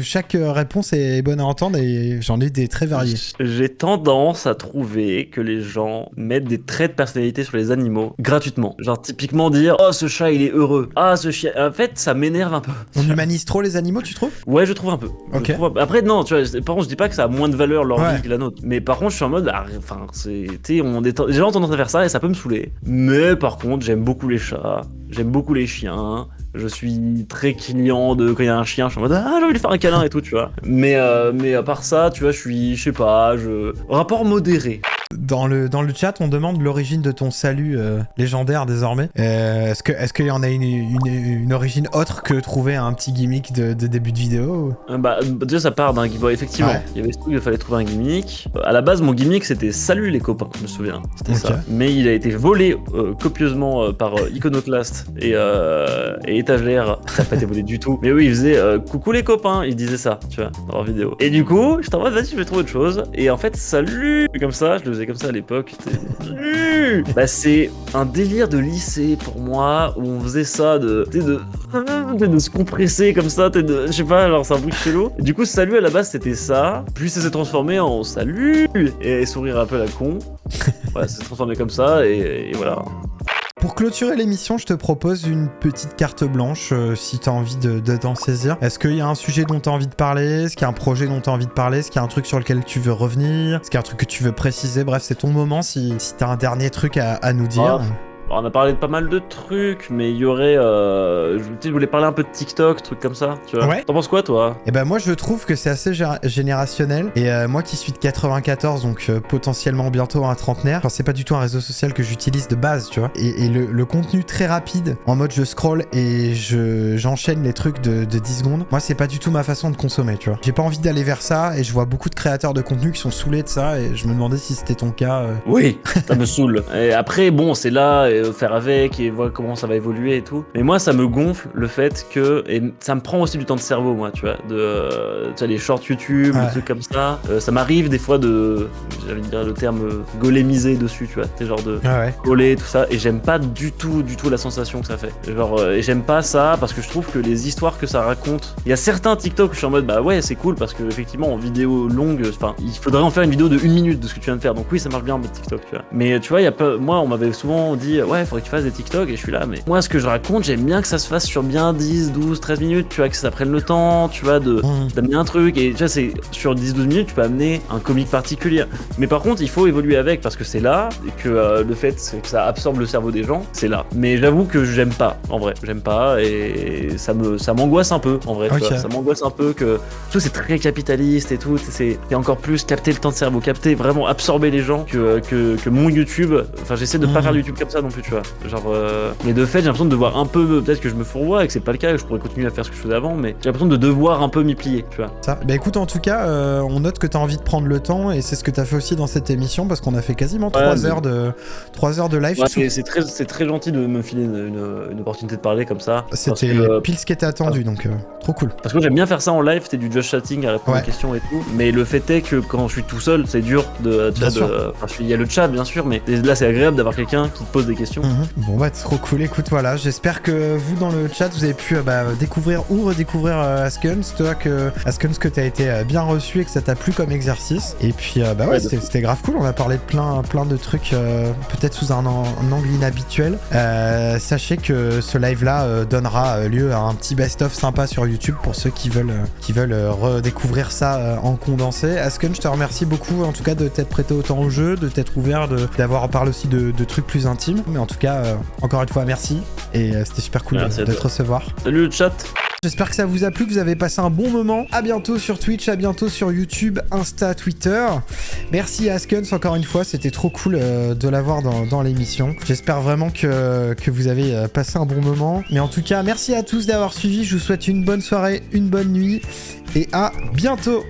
chaque réponse est bonne à entendre et j'en ai des très variés. J'ai tendance à trouver que les gens mettent des traits de personnalité sur les animaux gratuitement. Genre typiquement dire « Oh, ce chat, il est heureux. Ah, ce chien... » En fait, ça m'énerve un peu. On humanise trop les animaux, tu trouves? Ouais, je trouve un peu. Ok. Après, non, tu vois, par contre, je dis pas que ça a moins de valeur leur Ouais. vie que la nôtre. Mais par contre, je suis en mode, enfin, c'est, tu sais, les gens ont tendance à faire ça et ça peut me saouler. Mais par contre, j'aime beaucoup les chats, j'aime beaucoup les chiens. Je suis très client de quand il y a un chien, je suis en mode j'ai envie de faire un câlin et tout, tu vois. Mais à part ça, tu vois, je sais pas, rapport modéré. Dans le chat, on demande l'origine de ton salut légendaire désormais. Est-ce qu'il y en a une origine autre que trouver un petit gimmick de début de vidéo? Bah déjà ça part d'un gimmick, effectivement. Ouais. Il y avait ce truc, il fallait trouver un gimmick. À la base, mon gimmick c'était salut les copains, je me souviens. C'était Ok. ça. Mais il a été volé copieusement par Iconoclast et Étagère. Ça n'a pas été volé du tout. Mais oui, il faisait coucou les copains, il disait ça, tu vois, dans leur vidéo. Et du coup, j'étais en mode vas-y, je vais trouver autre chose. Et en fait, salut comme ça, je le faisais comme ça à l'époque. Salut. Bah c'est un délire de lycée pour moi où on faisait ça de se compresser comme ça, je sais pas, alors c'est un bruit chelou. Et du coup, salut à la base c'était ça, puis ça s'est transformé en salut et sourire un peu à la con. Voilà, ça s'est transformé comme ça et voilà. Pour clôturer l'émission, je te propose une petite carte blanche si t'as envie de t'en saisir. Est-ce qu'il y a un sujet dont t'as envie de parler? Est-ce qu'il y a un projet dont t'as envie de parler? Est-ce qu'il y a un truc sur lequel tu veux revenir? Est-ce qu'il y a un truc que tu veux préciser? Bref, c'est ton moment si t'as un dernier truc à nous dire. Alors, on a parlé de pas mal de trucs, mais il y aurait. Je voulais parler un peu de TikTok, trucs comme ça, tu vois. Ouais. T'en penses quoi, toi? Et ben moi je trouve que c'est assez générationnel et moi qui suis de 94 donc potentiellement bientôt un trentenaire, enfin, c'est pas du tout un réseau social que j'utilise de base, tu vois, et le contenu très rapide en mode je scroll et j'enchaîne les trucs de 10 secondes, moi c'est pas du tout ma façon de consommer, tu vois. J'ai pas envie d'aller vers ça et je vois beaucoup de créateurs de contenu qui sont saoulés de ça et je me demandais si c'était ton cas. Oui, ça me saoule. Et après, bon, c'est là, faire avec et voir comment ça va évoluer et tout. Mais moi, ça me gonfle le fait que, et ça me prend aussi du temps de cerveau, moi, tu vois, tu vois, les shorts YouTube, des trucs comme ça. Ça m'arrive des fois j'allais dire le terme golémiser dessus, tu vois, t'es genre de coller, tout ça, et j'aime pas du tout la sensation que ça fait. Genre, et j'aime pas ça parce que je trouve que les histoires que ça raconte, il y a certains TikTok où je suis en mode, bah ouais, c'est cool parce que effectivement, en vidéo longue, enfin, il faudrait en faire une vidéo de 1 minute de ce que tu viens de faire, donc oui, ça marche bien en mode TikTok, tu vois. Mais tu vois, moi, on m'avait souvent dit, ouais, faudrait que tu fasses des TikTok, et je suis là, mais moi, ce que je raconte, j'aime bien que ça se fasse sur bien 10, 12, 13 minutes, tu vois, que ça prenne le temps, tu vois, d'amener un truc, et tu vois, c'est sur 10-12 minutes, tu peux amener un comique particulier. Mais par contre, il faut évoluer avec parce que c'est là, et que le fait que ça absorbe le cerveau des gens, c'est là. Mais j'avoue que j'aime pas, en vrai, j'aime pas, et ça m'angoisse un peu, en vrai, tu vois, ça m'angoisse un peu que tout c'est très capitaliste et tout, c'est encore plus capter le temps de cerveau, capter vraiment absorber les gens que mon YouTube. Enfin, j'essaie de pas faire du YouTube comme ça non plus, tu vois. Genre, mais de fait, j'ai l'impression de devoir un peu, peut-être que je me fourvoie et que c'est pas le cas, que je pourrais continuer à faire ce que je faisais avant, mais j'ai l'impression de devoir un peu m'y plier, tu vois. Ça. Bah écoute, en tout cas, on note que t'as envie de prendre le temps et c'est ce que t'as fait aussi dans cette émission parce qu'on a fait quasiment 3 heures de live. Ouais, c'est très gentil de me filer une opportunité de parler comme ça. C'était pile ce qui était attendu, donc trop cool. Parce que j'aime bien faire ça en live, c'était du just chatting à répondre aux questions et tout. Mais le fait est que quand je suis tout seul, c'est dur il y a le chat bien sûr, mais là c'est agréable d'avoir quelqu'un qui te pose des questions. Bon bah trop cool, écoute voilà, j'espère que vous dans le chat vous avez pu découvrir ou redécouvrir Askuns, toi Askuns que t'as été bien reçu et que ça t'a plu comme exercice. Et puis c'était grave cool, on a parlé de plein de trucs peut-être sous un angle inhabituel. Sachez que ce live là donnera lieu à un petit best-of sympa sur YouTube pour ceux qui veulent redécouvrir ça en condensé. Askuns, je te remercie beaucoup en tout cas de t'être prêté autant au jeu, de t'être ouvert, d'avoir parlé aussi de trucs plus intimes. Mais en tout cas, encore une fois, merci. Et c'était super cool de te recevoir. Salut le chat. J'espère que ça vous a plu, que vous avez passé un bon moment. À bientôt sur Twitch, à bientôt sur YouTube, Insta, Twitter. Merci à Askuns encore une fois, c'était trop cool de l'avoir dans l'émission. J'espère vraiment que vous avez passé un bon moment. Mais en tout cas, merci à tous d'avoir suivi. Je vous souhaite une bonne soirée, une bonne nuit et à bientôt.